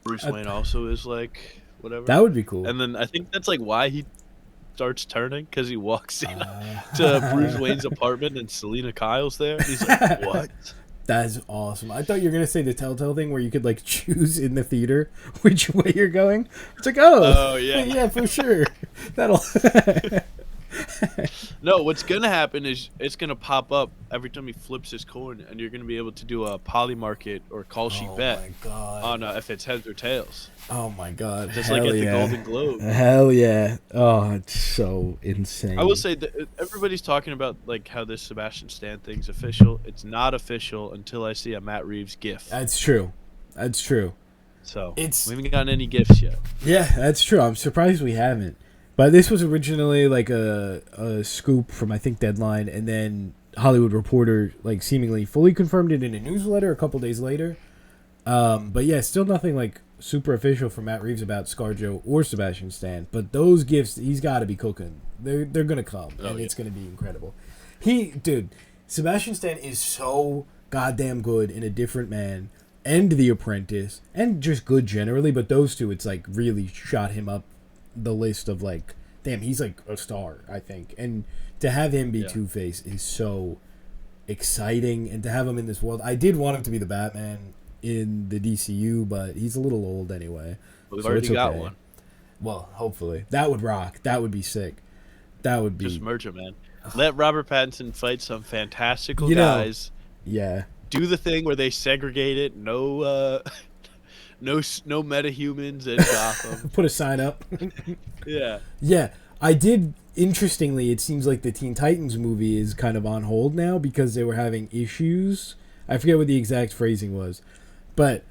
Bruce Wayne also is like whatever. That would be cool. And then I think that's like why he starts turning, because he walks in to Bruce Wayne's apartment and Selena Kyle's there. And he's like, what? That's awesome. I thought you were gonna say the Telltale thing where you could like choose in the theater which way you're going. It's like, oh yeah, yeah, for sure. That'll. No, what's gonna happen is it's gonna pop up every time he flips his coin, and you're gonna be able to do a poly market or call sheet bet on if it's heads or tails. Oh my god! Just like at the Golden Globe. Hell yeah! Oh, it's so insane. I will say that everybody's talking about like how this Sebastian Stan thing's official. It's not official until I see a Matt Reeves GIF. That's true. That's true. So we haven't gotten any GIFs yet. Yeah, that's true. I'm surprised we haven't. But this was originally like a scoop from I think Deadline, and then Hollywood Reporter like seemingly fully confirmed it in a newsletter a couple days later. But yeah, still nothing like super official from Matt Reeves about ScarJo or Sebastian Stan. But those gifts, he's got to be cooking. They're gonna come, and it's gonna be incredible. Sebastian Stan is so goddamn good in A Different Man and The Apprentice, and just good generally. But those two, it's like really shot him up the list of like, damn, he's like a star, I think. And to have him be Two-Face is so exciting, and to have him in this world. I did want him to be the Batman in the DCU, but he's a little old anyway. We've already got one. Well, hopefully. That would rock. That would be sick. That would be... Just merge it, man. Let Robert Pattinson fight some fantastical guys. Yeah. Do the thing where they segregate it. No metahumans in Gotham. Put a sign up. Yeah. Yeah. I did... Interestingly, it seems like the Teen Titans movie is kind of on hold now because they were having issues. I forget what the exact phrasing was. But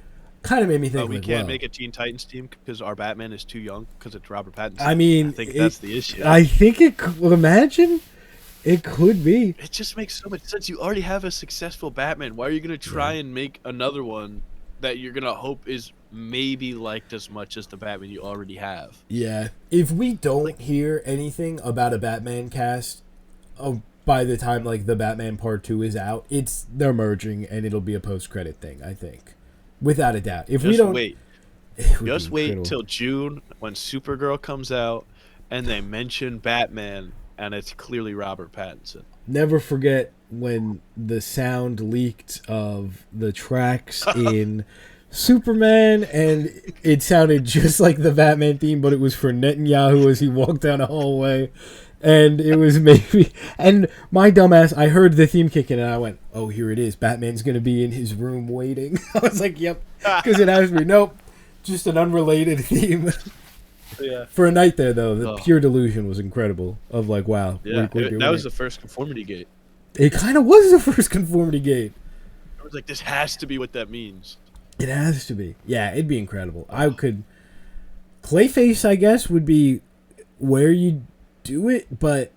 kind of made me think, we can't make a Teen Titans team because our Batman is too young because it's Robert Pattinson. I mean, I think that's the issue. I think it could, imagine it could be. It just makes so much sense. You already have a successful Batman. Why are you going to try and make another one that you're going to hope is maybe liked as much as the Batman you already have? Yeah. If we don't hear anything about a Batman cast by the time like the Batman Part 2 is out, they're merging and it'll be a post-credit thing, I think. Without a doubt. If we don't wait. Just wait till June when Supergirl comes out and they mention Batman and it's clearly Robert Pattinson. Never forget when the sound leaked of the tracks in Superman and it sounded just like the Batman theme, but it was for Netanyahu as he walked down a hallway. And it was maybe... And my dumbass, I heard the theme kick in and I went, oh, here it is. Batman's going to be in his room waiting. I was like, yep. Because it has me. Nope. Just an unrelated theme. Yeah. For a night there, though, the pure delusion was incredible. Of like, wow. Yeah, that was the first conformity gate. It kind of was the first conformity gate. I was like, this has to be what that means. It has to be. Yeah, it'd be incredible. I could... Clayface, I guess, would be where you do it, but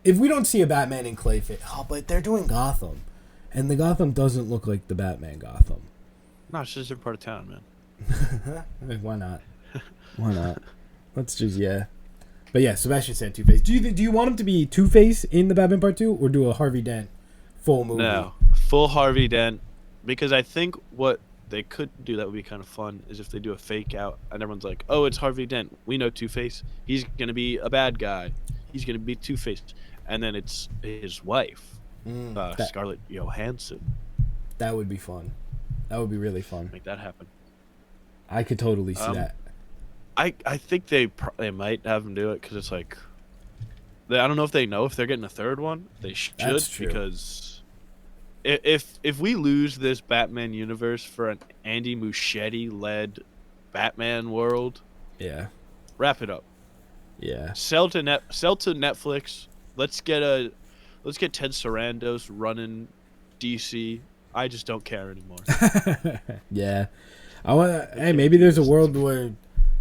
if we don't see a Batman in Clayface... Oh, but they're doing Gotham. And the Gotham doesn't look like the Batman Gotham. No, it's just a different part of town, man. Why not? Why not? Let's just, yeah. But yeah, Sebastian Stan Two-Face. Do you want him to be Two-Face in the Batman Part 2, or do a Harvey Dent full movie? No, full Harvey Dent. Because I think what they could do that would be kind of fun is if they do a fake out and everyone's like, oh, it's Harvey Dent. We know Two-Face. He's going to be a bad guy. He's going to be Two-Face. And then it's his wife, Scarlett Johansson. That would be fun. That would be really fun. Make that happen. I could totally see that. I think they might have him do it because it's like... I don't know if they know if they're getting a third one. They should. That's true. Because... If we lose this Batman universe for an Andy Muschietti-led Batman world, wrap it up. Yeah. Sell to Netflix. Let's get Ted Sarandos running DC. I just don't care anymore. Yeah. Hey, maybe there's a world where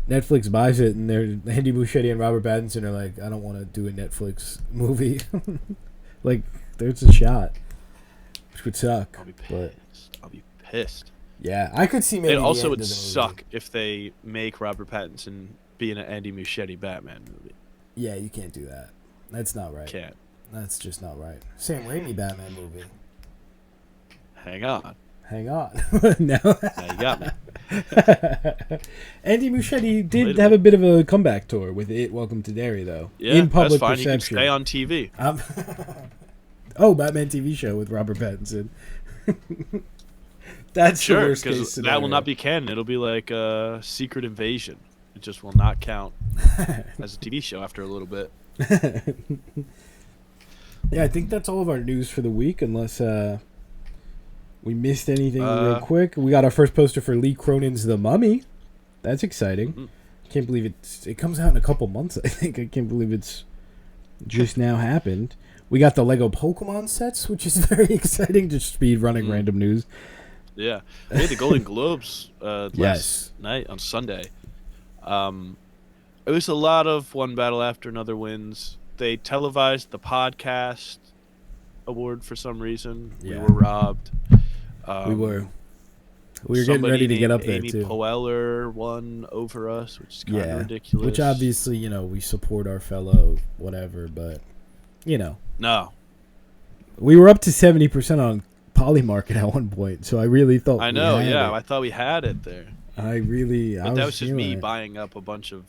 Netflix buys it and Andy Muschietti and Robert Pattinson are like, I don't want to do a Netflix movie. Like, there's a shot. Which would suck. I'll be pissed. Yeah, I could see maybe. It also would suck if they make Robert Pattinson be in an Andy Muschietti Batman movie. Yeah, you can't do that. That's not right. Can't. That's just not right. Sam Raimi Batman movie. Hang on. No. Now you got me. Andy Muschietti did have a bit of a comeback tour with It Welcome to Derry, though. Yeah, in public that's fine. perception. You can stay on TV. Batman TV show with Robert Pattinson. That's the worst case scenario. That will not be canon. It'll be like a Secret Invasion. It just will not count as a TV show after a little bit. Yeah, I think that's all of our news for the week, unless we missed anything real quick. We got our first poster for Lee Cronin's The Mummy. That's exciting. Mm-hmm. Can't believe it comes out in a couple months, I think. I can't believe it's just now happened. We got the Lego Pokemon sets, which is very exciting. Just speed running random news. Yeah. We had the Golden Globes last night on Sunday. It was a lot of one battle after another wins. They televised the podcast award for some reason. Yeah. We were robbed. We were getting ready to get up there, Amy too. Poehler won over us, which is kind of ridiculous. Which obviously, we support our fellow whatever, but, No. We were up to 70% on Polymarket at one point, so I really thought I thought we had it there. But that was just me buying up a bunch of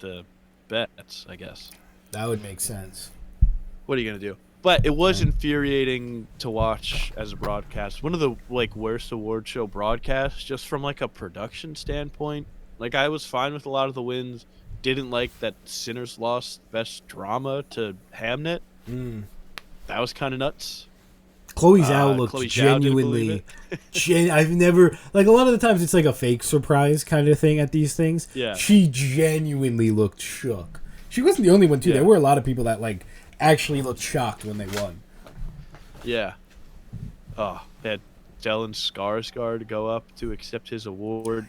the bets, I guess. That would make sense. What are you going to do? But it was infuriating to watch as a broadcast. One of the worst award show broadcasts, just from a production standpoint. I was fine with a lot of the wins. Didn't like that Sinners lost Best Drama to Hamnet. That was kind of nuts. Chloe Zhao looked genuinely. I've never a lot of the times it's a fake surprise kind of thing at these things. Yeah, she genuinely looked shook. She wasn't the only one too. Yeah. There were a lot of people that actually looked shocked when they won. Yeah. Oh, they had Stellan Skarsgård go up to accept his award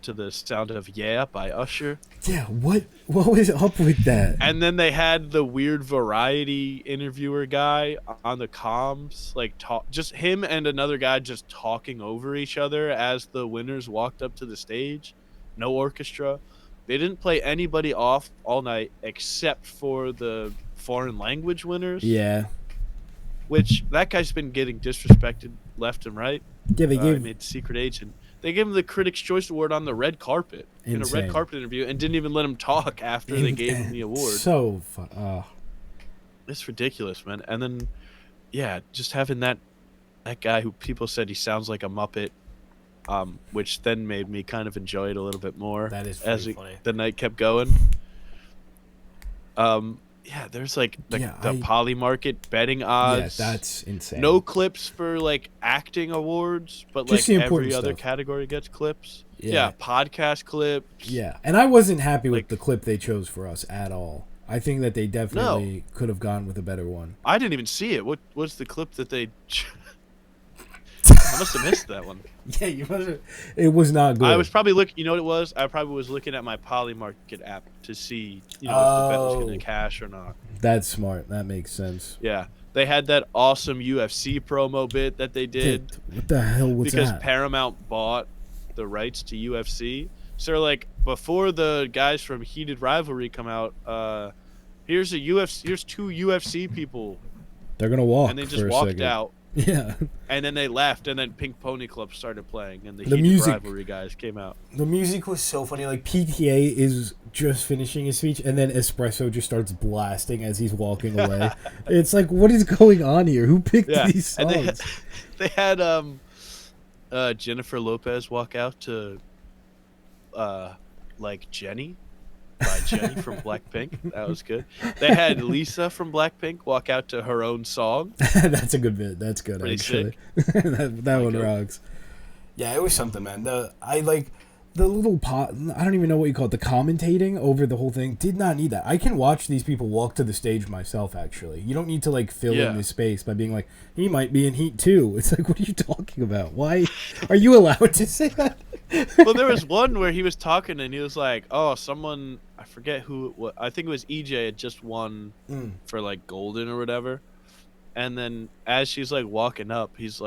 to the sound of "Yeah" by Usher. Yeah, what was up with that? And then they had the weird variety interviewer guy on the comms, just him and another guy just talking over each other as the winners walked up to the stage. No orchestra. They didn't play anybody off all night except for the foreign language winners. Yeah. Which that guy's been getting disrespected left and right. Yeah, they made Secret Agent. They gave him the Critics' Choice Award on the red carpet in a red carpet interview, and didn't even let him talk after they gave him the award. So fun. It's ridiculous, man. And then, just having that guy who people said he sounds like a Muppet, which then made me kind of enjoy it a little bit more. That is funny. The night kept going. There's the Polymarket betting odds. Yeah, that's insane. No clips for acting awards, but every other category gets clips. Yeah, podcast clips. Yeah, and I wasn't happy with the clip they chose for us at all. I think that they definitely could have gone with a better one. I didn't even see it. What was the clip that they? I must have missed that one. Yeah, you must have. It was not good. I was probably looking. You know what it was? I probably was looking at my Polymarket app to see, if the bet was going to cash or not. That's smart. That makes sense. Yeah, they had that awesome UFC promo bit that they did. What the hell was that? Because Paramount bought the rights to UFC, so they're before the guys from Heated Rivalry come out, here's two UFC people. They're gonna walk, and they just walked out. Yeah. And then they left, and then Pink Pony Club started playing, and the Heated Rivalry guys came out. The music was so funny. PTA is just finishing his speech, and then Espresso just starts blasting as he's walking away. It's what is going on here? Who picked these songs? And they had Jennifer Lopez walk out to Jenny. By Jenny from Blackpink. That was good. They had Lisa from Blackpink walk out to her own song. That's a good bit. That's good, actually. that one rocks. Yeah, it was something, man. The little pot. I don't even know what you call it. The commentating over the whole thing did not need that. I can watch these people walk to the stage myself. Actually, you don't need to fill in this space by being he might be in Heat 2. It's what are you talking about? Why are you allowed to say that? Well, there was one where he was talking and he was someone, I forget who it was. I think it was EJ had just won for Golden or whatever. And then as she's walking up, he's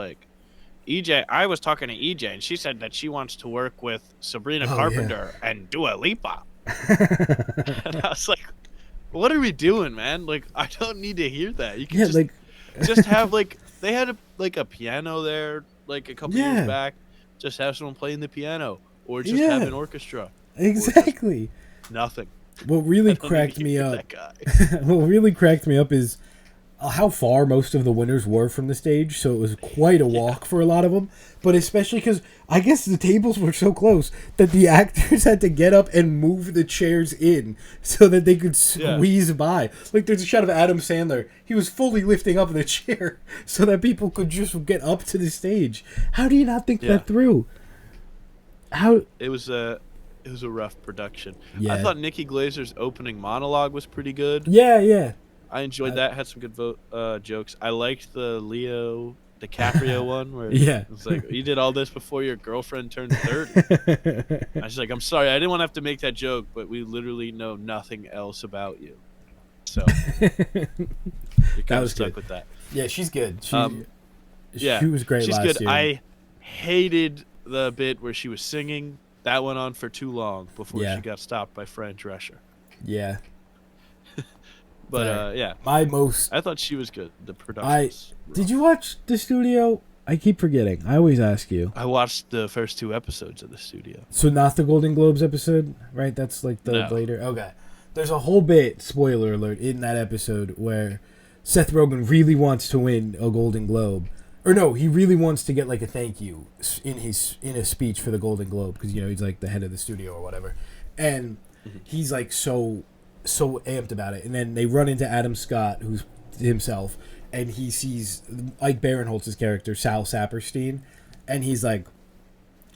EJ, I was talking to EJ and she said that she wants to work with Sabrina Carpenter and Dua Lipa. And I was what are we doing, man? I don't need to hear that. You can just have they had a piano there a couple years back. Just have someone playing the piano. or just have an orchestra. Exactly. Nothing. What really cracked me up. That guy. What really cracked me up is how far most of the winners were from the stage. So it was quite a walk for a lot of them. But especially because I guess the tables were so close that the actors had to get up and move the chairs in so that they could squeeze by. Like there's a shot of Adam Sandler. He was fully lifting up the chair so that people could just get up to the stage. How do you not think that through? How it was a rough production. Yeah. I thought Nikki Glazer's opening monologue was pretty good. Yeah. I enjoyed that. Had some good jokes. I liked the Leo DiCaprio one where it's like, you did all this before your girlfriend turned 30. I was like, I'm sorry, I didn't want to have to make that joke, but we literally know nothing else about you. So you're kind of stuck with that. Yeah, she's good. She was great she's last good. year. I hated the bit where she was singing. That went on for too long before she got stopped by Fran Drescher. Yeah. But I thought she was good. The production. Did you watch The Studio? I keep forgetting. I always ask you. I watched the first 2 episodes of The Studio. So not the Golden Globes episode, right? That's like the later. Okay. There's a whole bit, spoiler alert, in that episode where Seth Rogen really wants to win a Golden Globe. Or no, he really wants to get like a thank you in a speech for the Golden Globe because he's like the head of the studio or whatever, and he's like so amped about it. And then they run into Adam Scott, who's himself, and he sees Ike Barinholtz's character Sal Saperstein, and he's like,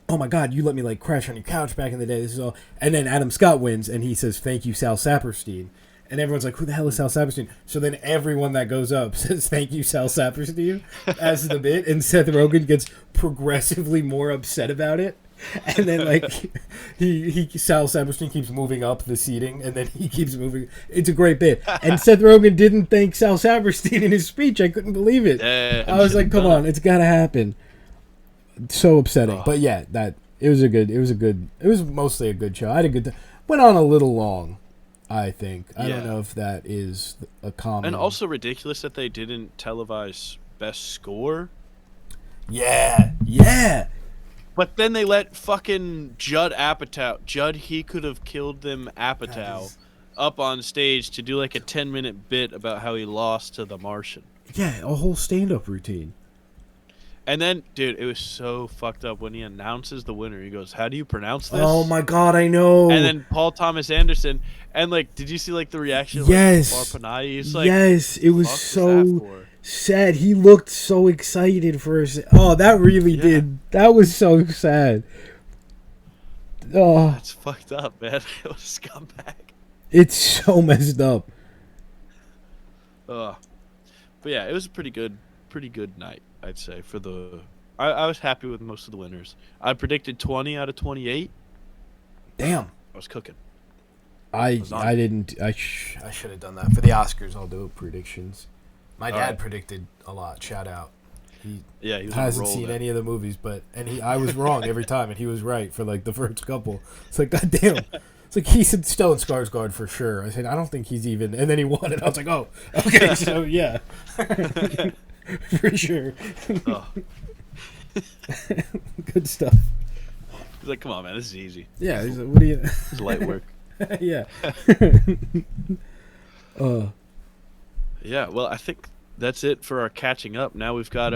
"Oh my God, you let me like crash on your couch back in the day. This is all." And then Adam Scott wins, and he says, "Thank you, Sal Saperstein." And everyone's like, who the hell is Sal Saperstein? So then everyone that goes up says, thank you, Sal Saperstein, as the bit. And Seth Rogen gets progressively more upset about it. And then, like, Sal Saperstein keeps moving up the seating, and then he keeps moving. It's a great bit. And Seth Rogen didn't thank Sal Saperstein in his speech. I couldn't believe it. I was like, come on, it's got to happen. So upsetting. But yeah, it was mostly a good show. I had a good time. Went on a little long. I think. I don't know if that is a common. And also ridiculous that they didn't televise Best Score. Yeah. But then they let fucking Judd Apatow, he could have killed them Apatow, up on stage to do like a 10-minute bit about how he lost to The Martian. Yeah, a whole stand-up routine. And then, dude, it was so fucked up when he announces the winner. He goes, "How do you pronounce this?" Oh my God, I know. And then Paul Thomas Anderson, and like, did you see like the reaction of Panay? He's like, yes, it was so sad. He looked so excited for us. Oh, that really did. That was so sad. Oh, that's fucked up, man. It was a scumbag. It's so messed up. But yeah, it was a pretty good night, I'd say. I was happy with most of the winners. I predicted 20 out of 28. Damn. I was cooking. I didn't. I should have done that for the Oscars. I'll do predictions. My dad predicted a lot. Shout out. He hasn't seen any of the movies, I was wrong every time, and he was right for like the first couple. It's like, God damn. It's like he said Stellan Skarsgård for sure. I said I don't think he's even, and then he won it. I was like, oh, okay, so yeah, for sure. Good stuff. He's like, come on, man, this is easy. Yeah, he's like, what do you? It's light work. Yeah. Yeah. Well, I think that's it for our catching up. Now we've got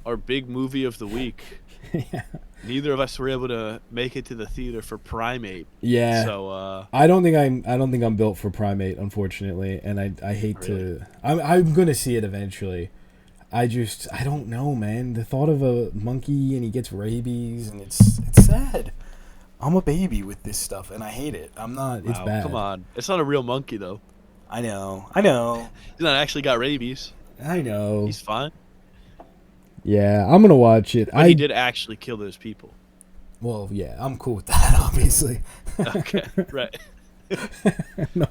our big movie of the week. Yeah. Neither of us were able to make it to the theater for Primate. Yeah. So I don't think I'm built for Primate, unfortunately, and I hate to. I'm gonna see it eventually. I don't know, man. The thought of a monkey and he gets rabies and it's sad. I'm a baby with this stuff and I hate it. I'm not. It's bad. Come on, it's not a real monkey though. I know. He's not actually got rabies. I know. He's fine. Yeah, I'm gonna watch it. But he did actually kill those people. Well, yeah, I'm cool with that, obviously. Okay, right. No,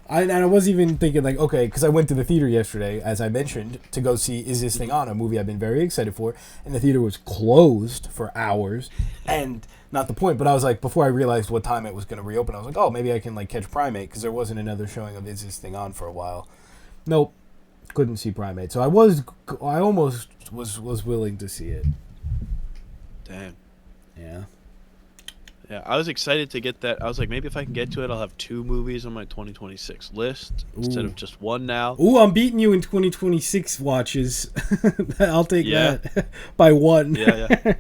I was even thinking, like, okay, because I went to the theater yesterday, as I mentioned, to go see Is This Thing On, a movie I've been very excited for, and the theater was closed for hours, and not the point, but I was like, before I realized what time it was going to reopen, I was like, oh, maybe I can, like, catch Primate, because there wasn't another showing of Is This Thing On for a while. Nope. Couldn't see Primate, so I almost was willing to see it. Damn. Yeah. Yeah, I was excited to get that. I was like, maybe if I can get to it, I'll have 2 movies on my 2026 list instead of just one now. Ooh, I'm beating you in 2026 watches. I'll take Yeah. that by 1. Yeah, yeah.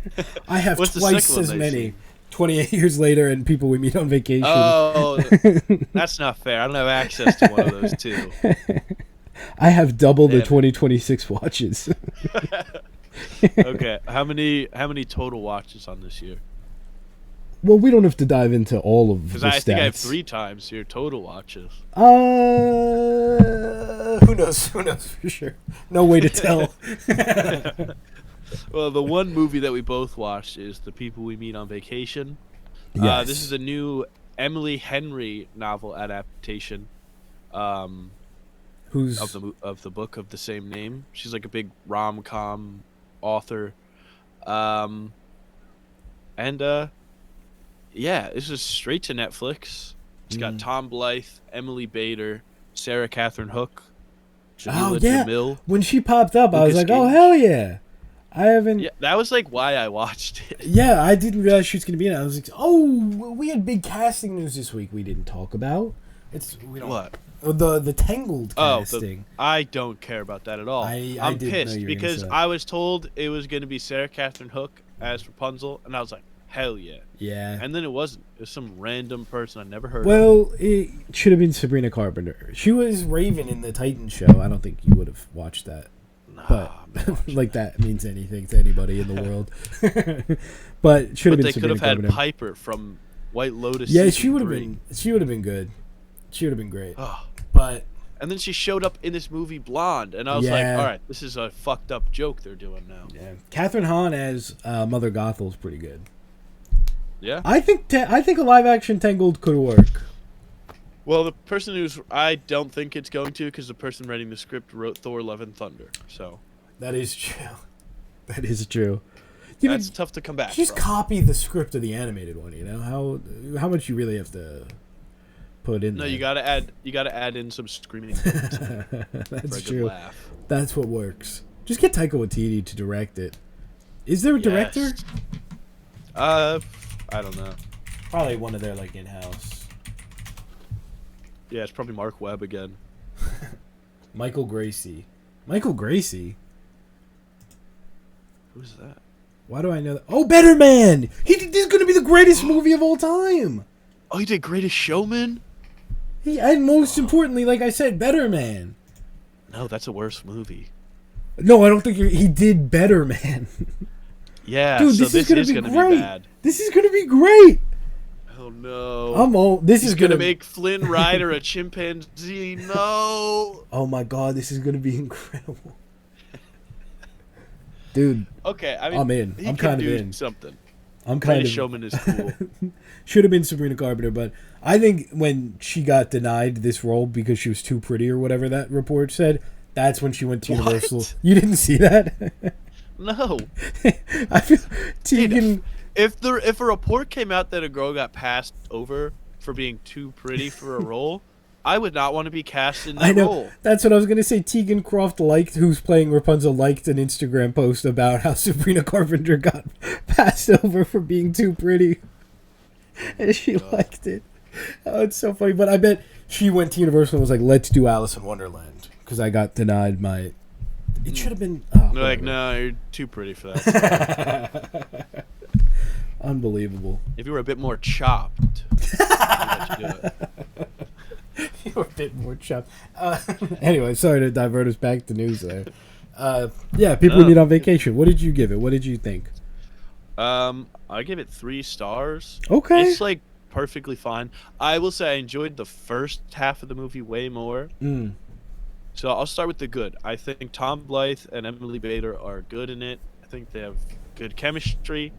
I have What's the twice second one as that you've many. seen? 28 years later, and People We Meet on Vacation. Oh, that's not fair. I don't have access to one of those 2. I have double the Damn it. 2026 watches. Okay, how many total watches on this year? Well, we don't have to dive into all of the Because stats. I think I have 3 times your total watches. Who knows? Who knows for sure? No way to tell. Well, the one movie that we both watched is The People We Meet on Vacation. Yes. This is a new Emily Henry novel adaptation. Who's of the book of the same name. She's like a big rom-com author. Yeah, this is straight to Netflix. It's got Tom Blythe, Emily Bader, Sarah Catherine Hook, Jamila Jamil. When she popped up, I was Lucas like, "Oh Gage. hell yeah!" I haven't. Yeah, that was like why I watched it. Yeah, I didn't realize she was going to be in it. I was like, "Oh, we had big casting news this week. We didn't talk about. We don't What? the Tangled casting. I don't care about that at all. I'm didn't know pissed you were gonna because say that. I was told it was going to be Sarah Catherine Hook as Rapunzel, and I was like, hell yeah. Yeah. And then it wasn't. It was some random person I never heard of. Well, it should have been Sabrina Carpenter. She was Raven in the Titans show. I don't think you would have watched that. Nah, But I'm not watching like that means anything to anybody in the world. But should have been they could Sabrina have had Carpenter. Piper from White Lotus. Yeah, season she would have 3. been. She would have been good. She would have been great. Oh. But And then she showed up in this movie blonde, and I was like, all right, this is a fucked up joke they're doing now. yeah, Catherine Hahn as Mother Gothel's pretty good. Yeah? I think a live action Tangled could work. Well, the person I don't think it's going to, because the person writing the script wrote Thor: Love and Thunder. So That is true. That is true. that's tough to come back Just from. copy the script of the animated one. You know how much you really have to put in. No, there. you gotta add in some screaming for a That's good true. laugh. That's what works. Just get Taika Waititi to direct it. Is there a director? Yes. I don't know. Probably one of their like in-house. Yeah, it's probably Mark Webb again. Michael Gracie. Michael Gracie? Who's that? Why do I know that? Oh, Better Man! This is going to be the greatest movie of all time! Oh, he did Greatest Showman? And most importantly, like I said, Better Man. No, that's a worse movie. No, I don't think he did Better Man. Yeah, Dude, so this is going to be great. bad. This is going to be great. Oh no. This He's is gonna make Flynn Rider a chimpanzee. No. Oh my god, this is going to be incredible. Dude, Okay, I mean, I'm in. He I'm can kind of do in. something. I'm kind Greatest of Showman is cool. Should have been Sabrina Carpenter, but I think when she got denied this role because she was too pretty or whatever that report said, that's when she went to What? Universal. You didn't see that? No. I feel Tegan. If a report came out that a girl got passed over for being too pretty for a role, I would not want to be cast in that I know. role. That's what I was gonna say. Tegan Croft who's playing Rapunzel, liked an Instagram post about how Sabrina Carpenter got passed over for being too pretty, and she liked it. Oh, it's so funny. But I bet she went to Universal and was like, "Let's do Alice in Wonderland," because I got denied my. It should have been. Oh, They're like, whatever. no, you're too pretty for that. Unbelievable. If you were a bit more chopped, I'd let you do it. You were a bit more chopped. Anyway, sorry to divert us back to news there. Yeah, people we meet on vacation. What did you give it? What did you think? I give it 3 stars. Okay. It's like perfectly fine. I will say I enjoyed the first half of the movie way more. Mm. So I'll start with the good. I think Tom Blythe and Emily Bader are good in it. I think they have good chemistry.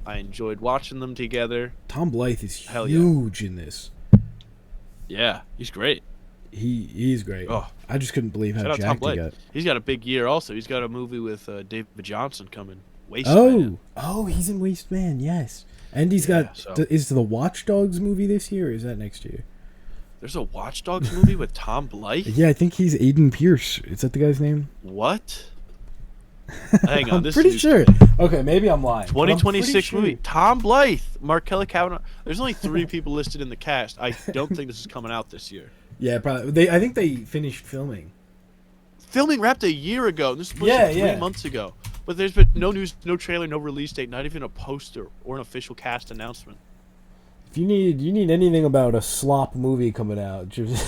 I enjoyed watching them together. Tom Blythe is Hell yeah. huge in this. Yeah, he's great. He's great. Oh. I just couldn't believe how Shout out Tom jacked he Blythe. got. He's got a big year also. He's got a movie with David Johnson coming. Waste Man. Oh, he's in Waste Man. Yes, and he's got. so- Is the Watch Dogs movie this year? Or is that next year? There's a Watch Dogs movie with Tom Blythe? Yeah, I think he's Aiden Pierce. Is that the guy's name? What? Hang on, I'm this pretty is sure. Okay, maybe I'm lying. but I'm 2026 pretty movie. sure. Tom Blythe, Markella Kavanaugh. There's only 3 people listed in the cast. I don't think this is coming out this year. Yeah, probably. I think they finished filming. Filming wrapped a year ago. This was Yeah, 3 yeah. months ago. But there's been no news, no trailer, no release date, not even a poster or an official cast announcement. If you need anything about a slop movie coming out, just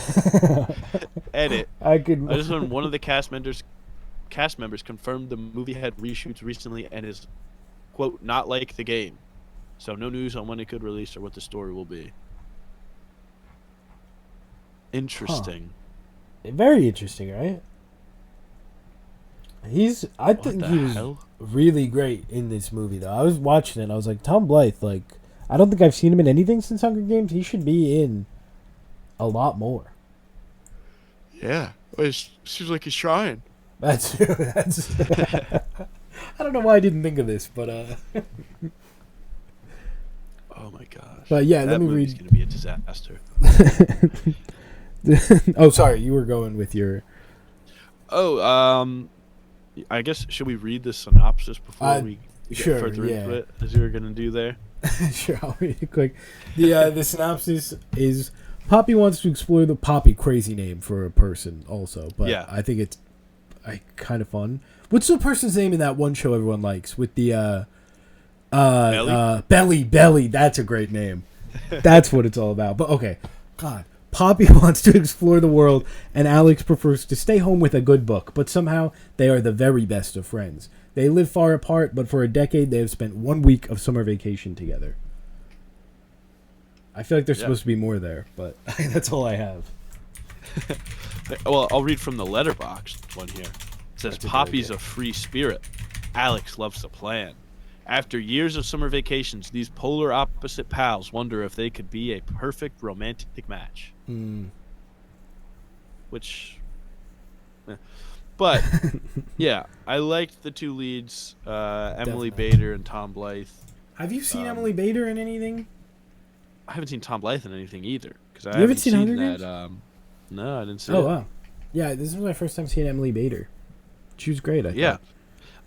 Edit. I could. I just learned one of the cast members confirmed the movie had reshoots recently and is, quote, not like the game. So no news on when it could release or what the story will be. Interesting. Very interesting, right? I think he was really great in this movie, though. I was watching it, and I was like, Tom Blythe, like, I don't think I've seen him in anything since Hunger Games. He should be in a lot more. Yeah. It seems like he's trying. That's true. That's. I don't know why I didn't think of this, but Oh my gosh. But yeah, that let me movie's read. gonna be a disaster. Oh, sorry, you were going with your. Oh, I guess should we read the synopsis before we get sure, further yeah. into it, as you were gonna do there? Sure, I'll read it quick. The synopsis is Poppy wants to explore the Poppy, crazy name for a person also, but Yeah. I think it's kind of fun. What's the person's name in that one show everyone likes with the Belly? That's a great name. That's what it's all about. But okay, God. Poppy wants to explore the world, and Alex prefers to stay home with a good book, but somehow they are the very best of friends. They live far apart, but for a decade they have spent 1 week of summer vacation together. I feel like there's supposed to be more there, but that's all I have. Well, I'll read from the Letterboxd one here. It says, That's a good Poppy's idea. a free spirit. Alex loves to plan. After years of summer vacations, these polar opposite pals wonder if they could be a perfect romantic match. Which... But, yeah, I liked the 2 leads, Emily Definitely. Bader and Tom Blythe. Have you seen Emily Bader in anything? I haven't seen Tom Blythe in anything either. Because I You haven't seen Hunger Games? No, I didn't see Oh, it. wow. Yeah, this is my first time seeing Emily Bader. She was great, I Yeah. thought.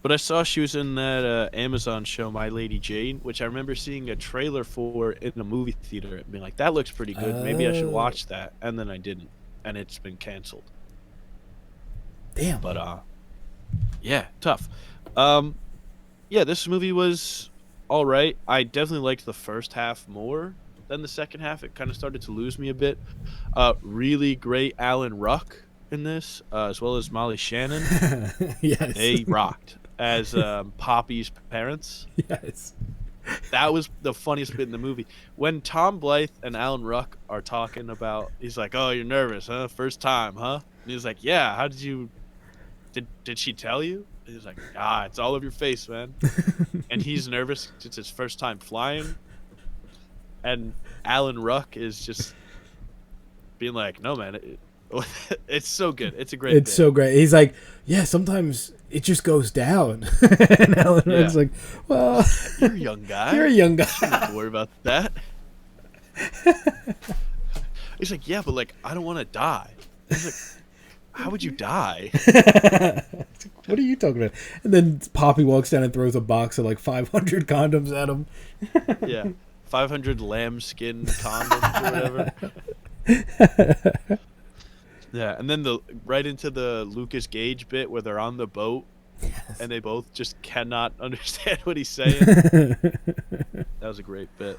But I saw she was in that Amazon show, My Lady Jane, which I remember seeing a trailer for in a movie theater and being like, that looks pretty good. Maybe I should watch that. And then I didn't. And it's been canceled. Damn. But, yeah, tough. Yeah, this movie was all right. I definitely liked the first half more than the second half. It kind of started to lose me a bit. Really great Alan Ruck in this, as well as Molly Shannon. Yes. They rocked as Poppy's parents. Yes. That was the funniest bit in the movie. When Tom Blythe and Alan Ruck are talking about, he's like, "Oh, you're nervous, huh? First time, huh?" And he's like, "Yeah. How did you? Did she tell you?" And he's like, "It's all over your face, man." And he's nervous. It's his first time flying. And Alan Ruck is just being like, "No, man, it's so good. It's a great. It's bit. so great." He's like, "Yeah, sometimes it just goes down." And Alan Ruck's like, "Well, You're a young guy. you're a young You don't have guy." to worry about that." He's like, "Yeah, but like, I don't want to die." He's like, "How would you die?" What are you talking about? And then Poppy walks down and throws a box of like 500 condoms at him. Yeah, 500 lambskin condoms or whatever. Yeah, and then right into the Lucas Gage bit where they're on the boat and they both just cannot understand what he's saying. That was a great bit.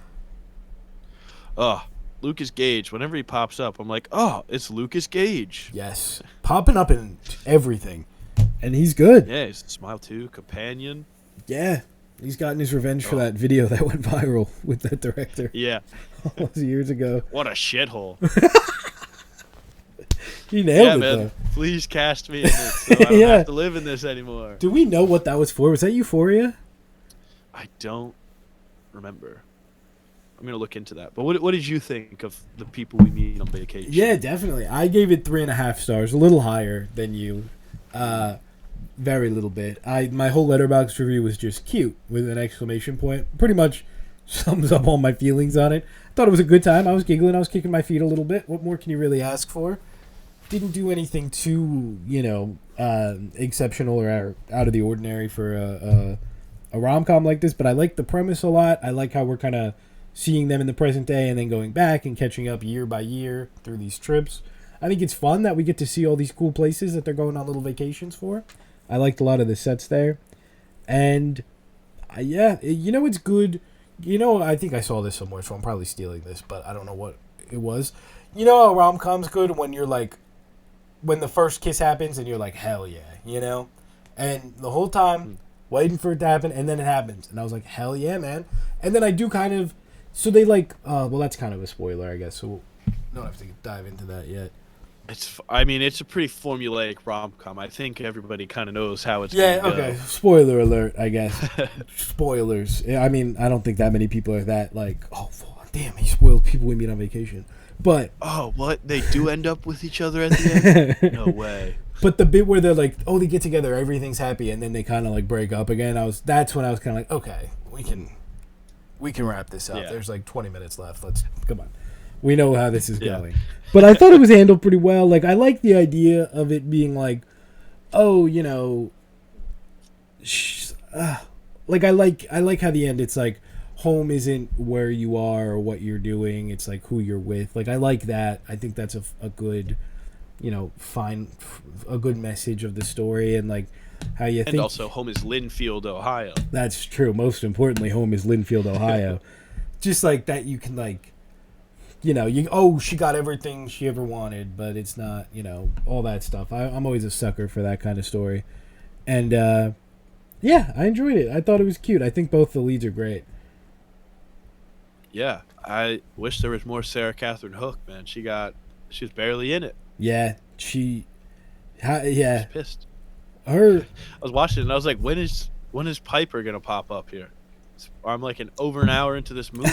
Oh, Lucas Gage. Whenever he pops up, I'm like, oh, it's Lucas Gage. Yes, popping up in everything, and he's good. Yeah, he's Smile 2, Companion. Yeah, he's gotten his revenge for that video that went viral with that director Yeah. all those years ago. What a shithole. He nailed Yeah, it, man. though. Please cast me in this so I don't Yeah. have to live in this anymore. Do we know what that was for? Was that Euphoria? I don't remember. I'm going to look into that. But what did you think of the people we meet on vacation? Yeah, definitely. I gave it 3.5 stars, a little higher than you. Very little bit. My whole Letterboxd review was just cute with an exclamation point. Pretty much sums up all my feelings on it. Thought it was a good time. I was giggling. I was kicking my feet a little bit. What more can you really ask for? didn't do anything too, exceptional or out of the ordinary for a rom-com like this, but I like the premise a lot. I like how we're kind of seeing them in the present day and then going back and catching up year by year through these trips. I think it's fun that we get to see all these cool places that they're going on little vacations for. I liked a lot of the sets there. And, it's good. I think I saw this somewhere, so I'm probably stealing this, but I don't know what it was. You know how rom-com's good when you're like, when the first kiss happens and you're like, hell yeah, And the whole time, waiting for it to happen, and then it happens. And I was like, hell yeah, man. And then I do kind of, so they like, that's kind of a spoiler, I guess, so we don't have to dive into that yet. It's a pretty formulaic rom-com. I think everybody kind of knows how it's going to go. Okay. Spoiler alert, I guess. Spoilers. I mean, I don't think that many people are that like, oh, damn, he spoiled people we meet on vacation. But oh, what? They do end up with each other at the end? No way. But the bit where they're like, oh, they get together, everything's happy, and then they kind of like break up again. That's when I was kind of like, okay, we can wrap this up. Yeah. There's like 20 minutes left. Come on. We know how this is going. But I thought it was handled pretty well. Like, I like the idea of it being like, oh, like I like how the end, it's like, home isn't where you are or what you're doing. It's like who you're with. Like, I like that. I think that's a good, a good message of the story, and like how you think. And also, home is Linfield, Ohio. That's true. Most importantly, home is Linfield, Ohio. Just like that, you can like, she got everything she ever wanted, but it's not, all that stuff. I'm always a sucker for that kind of story, and I enjoyed it. I thought it was cute. I think both the leads are great. Yeah, I wish there was more Sarah Catherine Hook, man. She was barely in it. Yeah, I was pissed. I was watching it and I was like, when is Piper gonna pop up here? I'm like over an hour into this movie.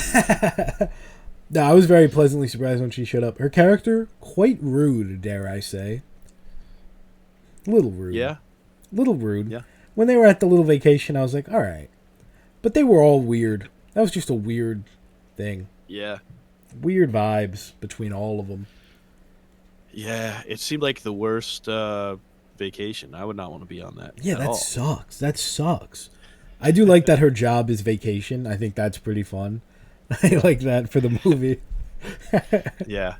No, I was very pleasantly surprised when she showed up. Her character, quite rude, dare I say. Little rude. Yeah. Little rude. Yeah. When they were at the little vacation, I was like, all right. But they were all weird. That was just a weird thing. Yeah. Weird vibes between all of them. Yeah, it seemed like the worst vacation. I would not want to be on that. Yeah, that all. sucks. That sucks. I do like that her job is vacation. I think that's pretty fun. I like that for the movie. Yeah.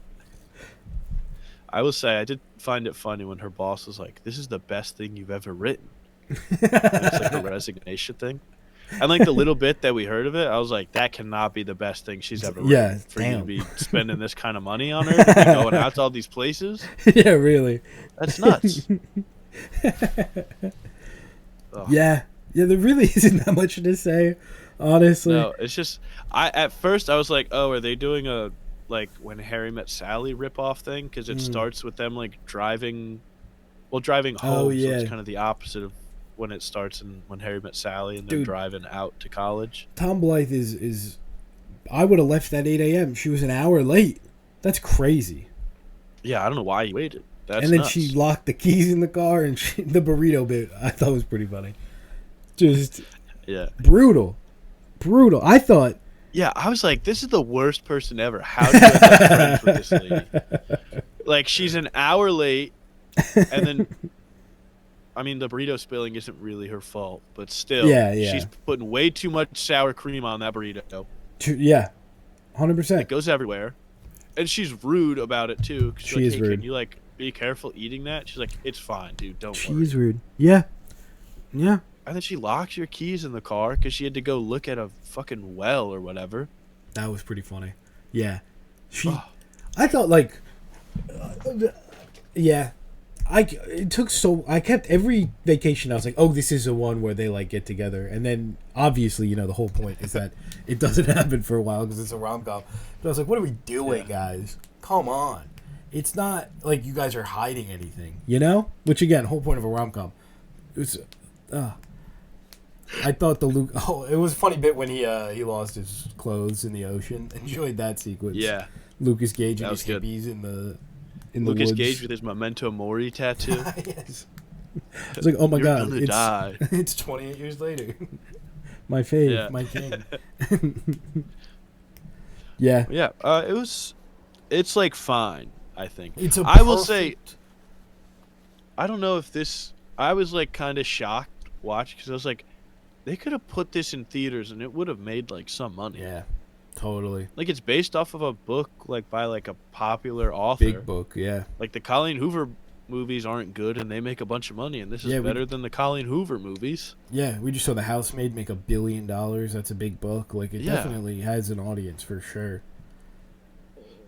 I will say I did find it funny when her boss was like, "This is the best thing you've ever written." It's like a resignation thing. And like the little bit that we heard of it, I was like, that cannot be the best thing she's ever written. Yeah, for you to be spending this kind of money on her, to be going out to all these places. Yeah, really. That's nuts. Yeah, there really isn't that much to say, honestly. No, it's just at first I was like, oh, are they doing a like When Harry Met Sally ripoff thing? Because it starts with them like driving home. Oh, yeah. So it's kind of the opposite of when it starts in When Harry Met Sally and they're driving out to college. Tom Blythe is I would have left at 8 a.m. She was an hour late. That's crazy. Yeah, I don't know why you waited. That's and then nuts. she locked the keys in the car, and the burrito bit I thought was pretty funny. Just brutal. I thought. Yeah, I was like, this is the worst person ever. How do you end up friends with this lady? Like, she's an hour late, and then, I mean, the burrito spilling isn't really her fault, but still, she's putting way too much sour cream on that burrito. Yeah, 100%. It goes everywhere, and she's rude about it too. She like, is hey, rude. Can you like be careful eating that? She's like, it's fine, dude. Don't worry. She's rude. Yeah. And then she locks your keys in the car because she had to go look at a fucking well or whatever. That was pretty funny. Yeah. I thought like, I kept every vacation. I was like, oh, this is the one where they like get together. And then obviously, the whole point is that it doesn't happen for a while because it's a rom-com. But I was like, what are we doing, guys? Come on. It's not like you guys are hiding anything, Which again, whole point of a rom-com. It was, I thought it was a funny bit when he lost his clothes in the ocean. Enjoyed that sequence. Yeah. Lucas Gage and his good. hippies in the Lucas woods. Gage with his Memento Mori tattoo. Yes. I was like, oh my You're god, gonna die. It's 28 years later. My fave, my king. Yeah. Yeah. It's like fine, I think. It's a I will say I don't know if this. I was like kind of shocked watching because I was like, they could have put this in theaters and it would have made like some money. Yeah, totally. Like it's based off of a book like by like a popular author. Big book, yeah. Like the Colleen Hoover movies aren't good and they make a bunch of money, and this is better than the Colleen Hoover movies. Yeah, we just saw The Housemaid make $1 billion. That's a big book. Like it definitely has an audience for sure.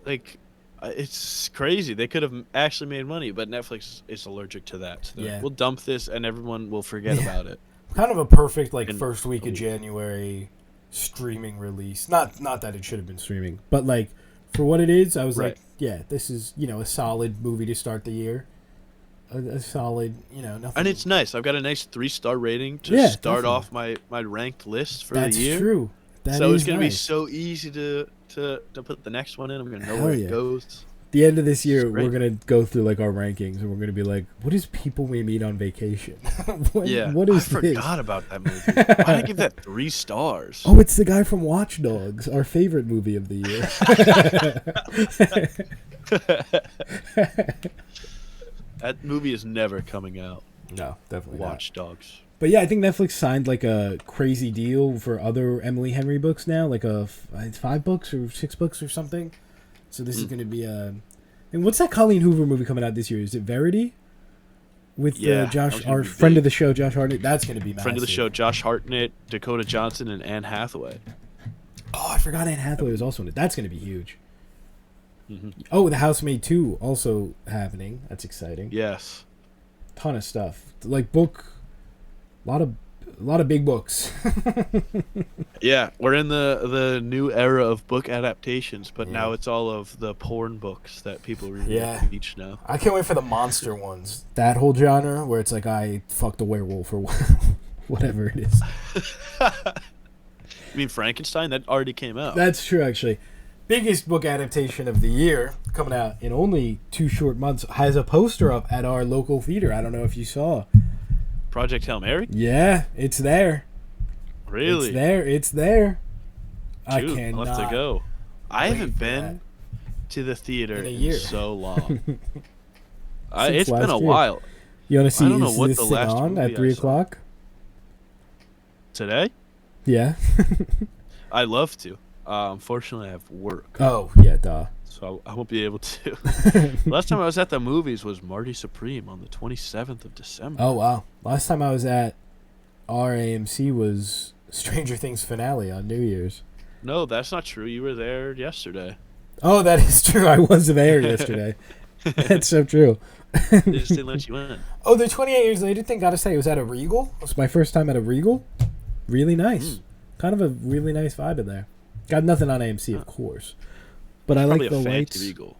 Like it's crazy. They could have actually made money, but Netflix is allergic to that. So we'll dump this and everyone will forget about it. Kind of a perfect first week of January streaming release. Not that it should have been streaming, but like for what it is, I was like, yeah, this is, a solid movie to start the year. A solid, nothing. And it's nice. I've got a nice 3-star rating to start off my ranked list for the year. That's true. So it's going to be so easy to put the next one in. I'm going to know where it goes. The end of this year, we're going to go through like our rankings, and we're going to be like, what is People We Meet on Vacation? What is I this? forgot about that movie. Why did I give that 3 stars? Oh, it's the guy from Watch Dogs, our favorite movie of the year. That movie is never coming out. No, definitely Watch Dogs. But yeah, I think Netflix signed like a crazy deal for other Emily Henry books now, like it's 5 books or 6 books or something. So this is going to be a... And what's that Colleen Hoover movie coming out this year? Is it Verity? With Josh, our friend of the show, Josh Hartnett. That's going to be massive. Friend of the show, Josh Hartnett, Dakota Johnson, and Anne Hathaway. Oh, I forgot Anne Hathaway was also in it. That's going to be huge. Mm-hmm. Oh, The Housemaid 2 also happening. That's exciting. Yes. Ton of stuff. Like book... A lot of big books. Yeah, we're in the new era of book adaptations, but now it's all of the porn books that people read on the beach now. I can't wait for the monster ones. That whole genre where it's like I fucked a werewolf or whatever it is. You mean Frankenstein? That already came out. That's true, actually. Biggest book adaptation of the year, coming out in only 2 short months, has a poster up at our local theater. I don't know if you saw. Project Hail Mary? Yeah, it's there. Really? It's there. Dude, I cannot. I'll have to go. I haven't been to the theater in so long. It's been a while. You want to see this thing on at 3 o'clock? Today? Yeah. I'd love to. Unfortunately, I have work. Oh, yeah, duh. So I won't be able to. Last time I was at the movies was Marty Supreme on the 27th of December. Oh, wow. Last time I was at our AMC was Stranger Things finale on New Year's. No, that's not true. You were there yesterday. Oh, that is true. I was there yesterday. That's so true. They just didn't let you in. Oh, the 28 years later thing, gotta say, it was at a Regal. It was my first time at a Regal. Really nice. Kind of a really nice vibe in there. Got nothing on AMC, of course. But I like the lights. Regal.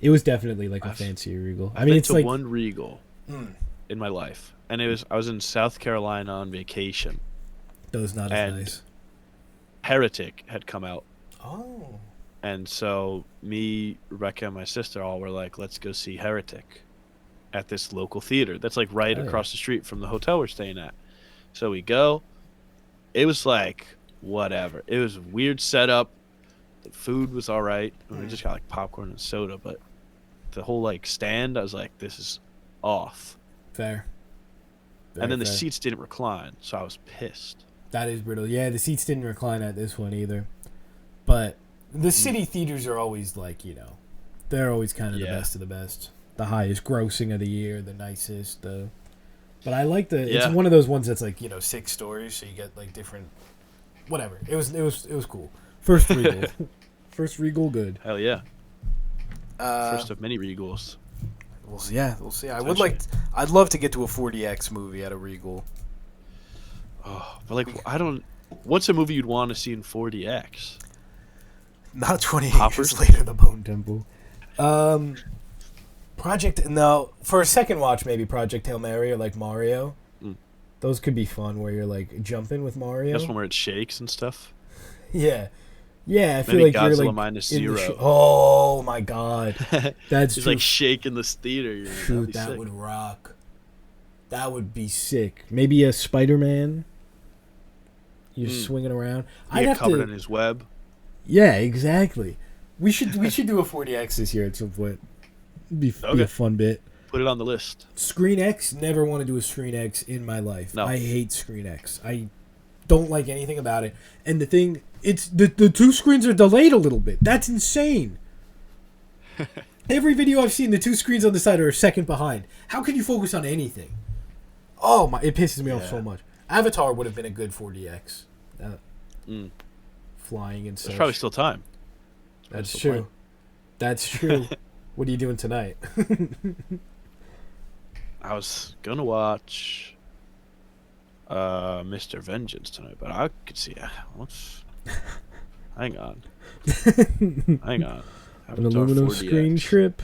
It was definitely like a fancier Regal. I mean, it's like one Regal in my life, and I was in South Carolina on vacation. That was not as nice. Heretic had come out. Oh. And so me, Rebecca, and my sister all were like, "Let's go see Heretic at this local theater that's like right across the street from the hotel we're staying at." So we go. It was like whatever. It was a weird setup. The food was all right. We just got like popcorn and soda, but the whole like stand, I was like, this is off. Fair. And then the seats didn't recline, so I was pissed. That is brutal. Yeah, the seats didn't recline at this one either. But the city theaters are always like, they're always kind of the best of the best. The highest grossing of the year, the nicest. But I like it's one of those ones that's like, 6 stories, so you get like different, whatever. It was cool. First Regal. First Regal, good. Hell yeah. First of many Regals. We'll see. I'd love to get to a 4DX movie at a Regal. Oh, but what's a movie you'd want to see in 4DX? Not 28 years later, The Bone Temple. For a second watch, maybe Project Hail Mary or like Mario. Those could be fun where you're like jumping with Mario. That's one where it shakes and stuff. Yeah. Yeah, I feel like Godzilla you're like -0. Oh my god, that's just like shaking this theater. Shoot, that would rock. That would be sick. Maybe a Spider-Man. You're swinging around. I'd get covered in his web. Yeah, exactly. We should do a 4DX this year at some point. Be a fun bit. Put it on the list. Screen X, never want to do a Screen X in my life. No. I hate Screen X. I don't like anything about it. And the thing, it's the two screens are delayed a little bit. That's insane. Every video I've seen, the two screens on the side are a second behind. How can you focus on anything? Oh my! It pisses me off so much. Avatar would have been a good 4DX. Flying and such. There's probably still time. That's true. That's true. What are you doing tonight? I was gonna watch Mr. Vengeance tonight, but I could see hang on. Hang on. An aluminum 4DX. screen trip.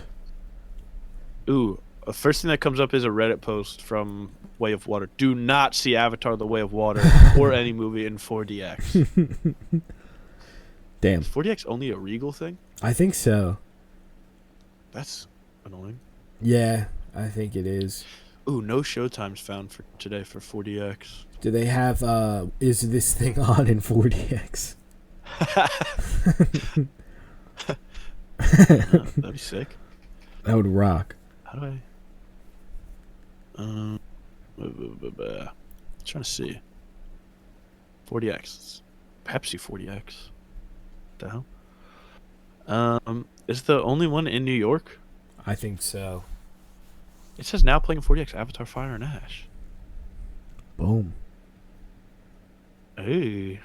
Ooh, the first thing that comes up is a Reddit post from Way of Water. Do not see Avatar: The Way of Water or any movie in 4DX. Damn. Is 4DX only a Regal thing? I think so. That's annoying. Yeah, I think it is. Ooh, no showtimes found for today for 4DX. Do they have is this thing on in 4DX? That'd be sick. That would rock. How do I trying to see 4DX. Pepsi 4DX. The hell? Is the only one in New York? I think so. It says now playing 4DX Avatar Fire and Ash. Boom. Hey.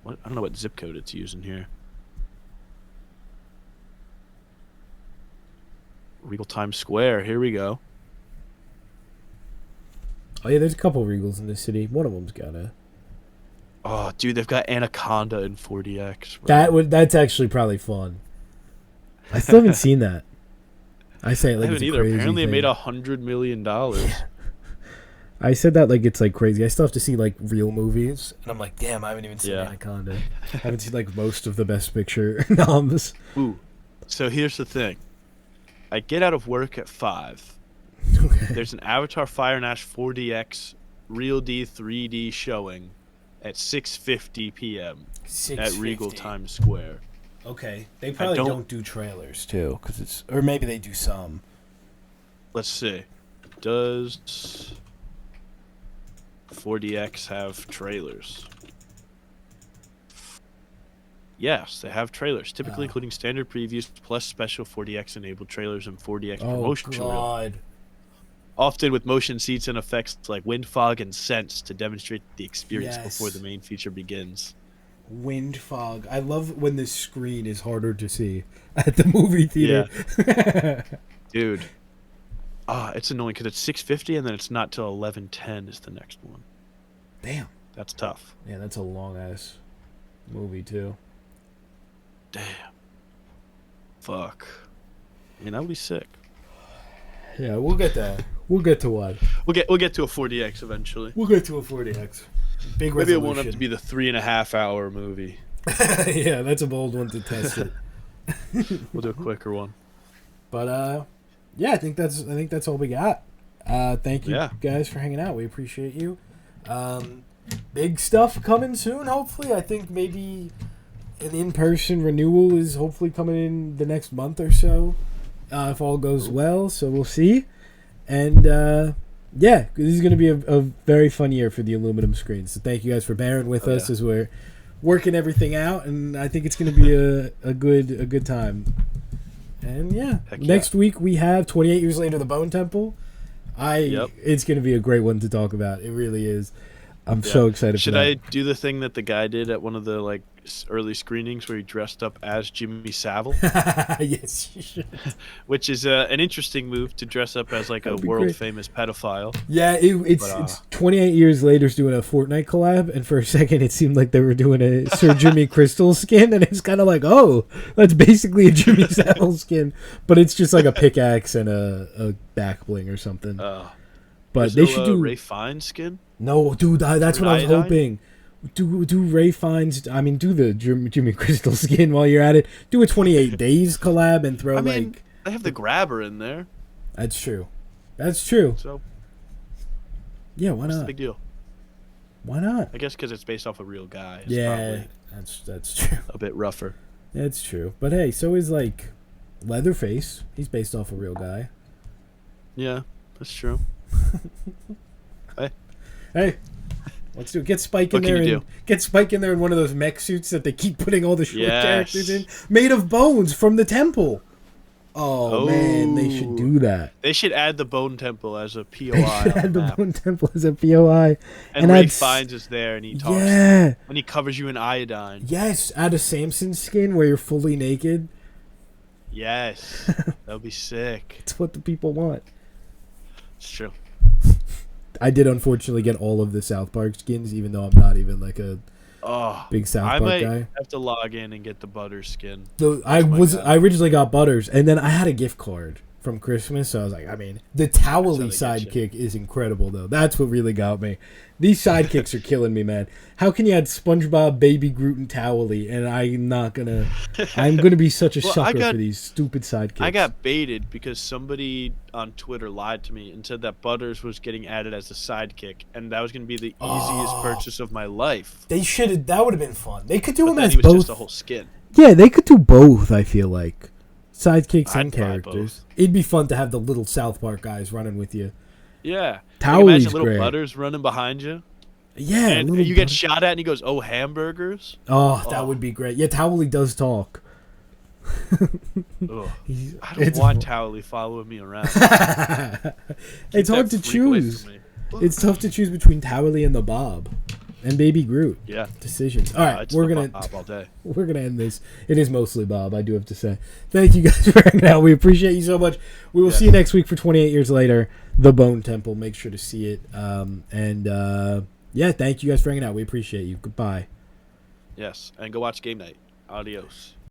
What? I don't know what zip code it's using here. Regal Times Square. Here we go. Oh yeah, there's a couple Regals in this city. One of them's got a. Oh, dude, they've got Anaconda in 4DX. Bro. That's actually probably fun. I still haven't seen that. I say it like I it's haven't a either. crazy Apparently, thing. it made $100 million. I said that like it's like crazy. I still have to see like real movies, and I'm like, damn, I haven't even seen Anaconda. I haven't seen like most of the Best Picture noms. Ooh, so here's the thing. I get out of work at 5. Okay. There's an Avatar Fire and Ash 4DX Real D 3D showing at 6:50 p.m. at Regal Times Square. Okay, they probably don't do trailers too, because it's or maybe they do some. Let's see. Does 4DX have trailers? Yes, they have trailers, typically including standard previews plus special 4DX enabled trailers and 4DX promotional reel. Often with motion seats and effects like wind, fog, and sense to demonstrate the experience before the main feature begins. Wind, fog. I love when the screen is harder to see at the movie theater. Yeah. Dude. It's annoying because it's 6:50 and then it's not till 11:10 is the next one. Damn. That's tough. Yeah, that's a long-ass movie, too. Damn. Fuck. I mean, that would be sick. Yeah, we'll get that. We'll get to one. We'll get to a 4DX eventually. We'll get to a 4DX. Big Maybe resolution. it won't have to be the 3.5 hour movie. Yeah, that's a bold one to test it. We'll do a quicker one. But yeah, I think that's all we got. Thank you guys for hanging out. We appreciate you. Big stuff coming soon, hopefully. I think maybe an in-person renewal is hopefully coming in the next month or so. If all goes well, so we'll see. And yeah, this is going to be a very fun year for the aluminum screens. So thank you guys for bearing with us as we're working everything out, and I think it's going to be a good time. And next week we have 28 Years Later, The Bone Temple. It's going to be a great one to talk about. It really is. I'm so excited. Should I do the thing that the guy did at one of the early screenings where he dressed up as Jimmy Savile? Yes, you should. Which is an interesting move to dress up as a world famous pedophile. Yeah, it's 28 years later doing a Fortnite collab, and for a second it seemed like they were doing a Sir Jimmy Crystal skin, and it's kind of like, oh, that's basically a Jimmy Savile skin, but it's just like a pickaxe and a back bling or something. But they should do Ray Fiennes skin. No, dude, that's what I was hoping. Do Ray Fiennes? I mean, do the Jimmy Crystal skin while you're at it. Do a 28 Days collab and throw they have the grabber in there. That's true. That's true. So yeah, why not? What's the big deal? Why not? I guess because it's based off a real guy. That's true. A bit rougher. That's true. But hey, so is Leatherface. He's based off a real guy. Yeah, that's true. Hey, let's do it. Get Spike in What can there you and do? get Spike in there in one of those mech suits that they keep putting all the short characters in, Yes. made of bones from the temple. Oh man, they should Oh, do that. they should add the Bone Temple as a They POI should on add the the map. Bone Temple as a POI, And add Ray Fiennes is there, and he talks. yeah, And he covers you in iodine. yes, add a Samson skin where you're fully naked. Yes, that'll be sick. It's what the people want. It's true. I did unfortunately get all of the South Park skins, even though I'm not even like a Oh, big South I Park might guy. have to log in and get the butter skin. So That's my guy. I originally got Butters, and then I had a gift card from Christmas, so I was like, I mean, the Towley That's how they get sidekick is incredible, though. That's what really got me. These sidekicks are killing me, man. How can you add SpongeBob, Baby Groot, and Towley, and I'm gonna be such a Well, sucker for these stupid sidekicks. I got baited because somebody on Twitter lied to me and said that Butters was getting added as a sidekick, and that was going to be the easiest purchase of my life. They should have. That would have been fun. They could do But them then as he was both. just a whole skin. Yeah, they could do both. I feel like sidekicks and I'd buy characters. It'd be fun to have the little South Park guys running with you. Yeah. Towley's Like, imagine little great. Butters running behind you. Yeah, And little you get Butters. shot at and he goes, "Oh, hamburgers?" Oh, that would be great. Yeah, Towley does talk. Ugh. He's- I don't it's- want Towley following me around. It's Keep hard that to freak away choose. from me. It's tough to choose between Towley and the Bob, and Baby Groot. Yeah. Decisions. All right, It's we're the gonna Bob all day. end this. It is mostly Bob, I do have to say. Thank you guys for hanging out. We appreciate you so much. We will see you next week for 28 Years Later, The Bone Temple. Make sure to see it. Yeah, thank you guys for hanging out. We appreciate you. Goodbye. Yes. And go watch Game Night. Adios.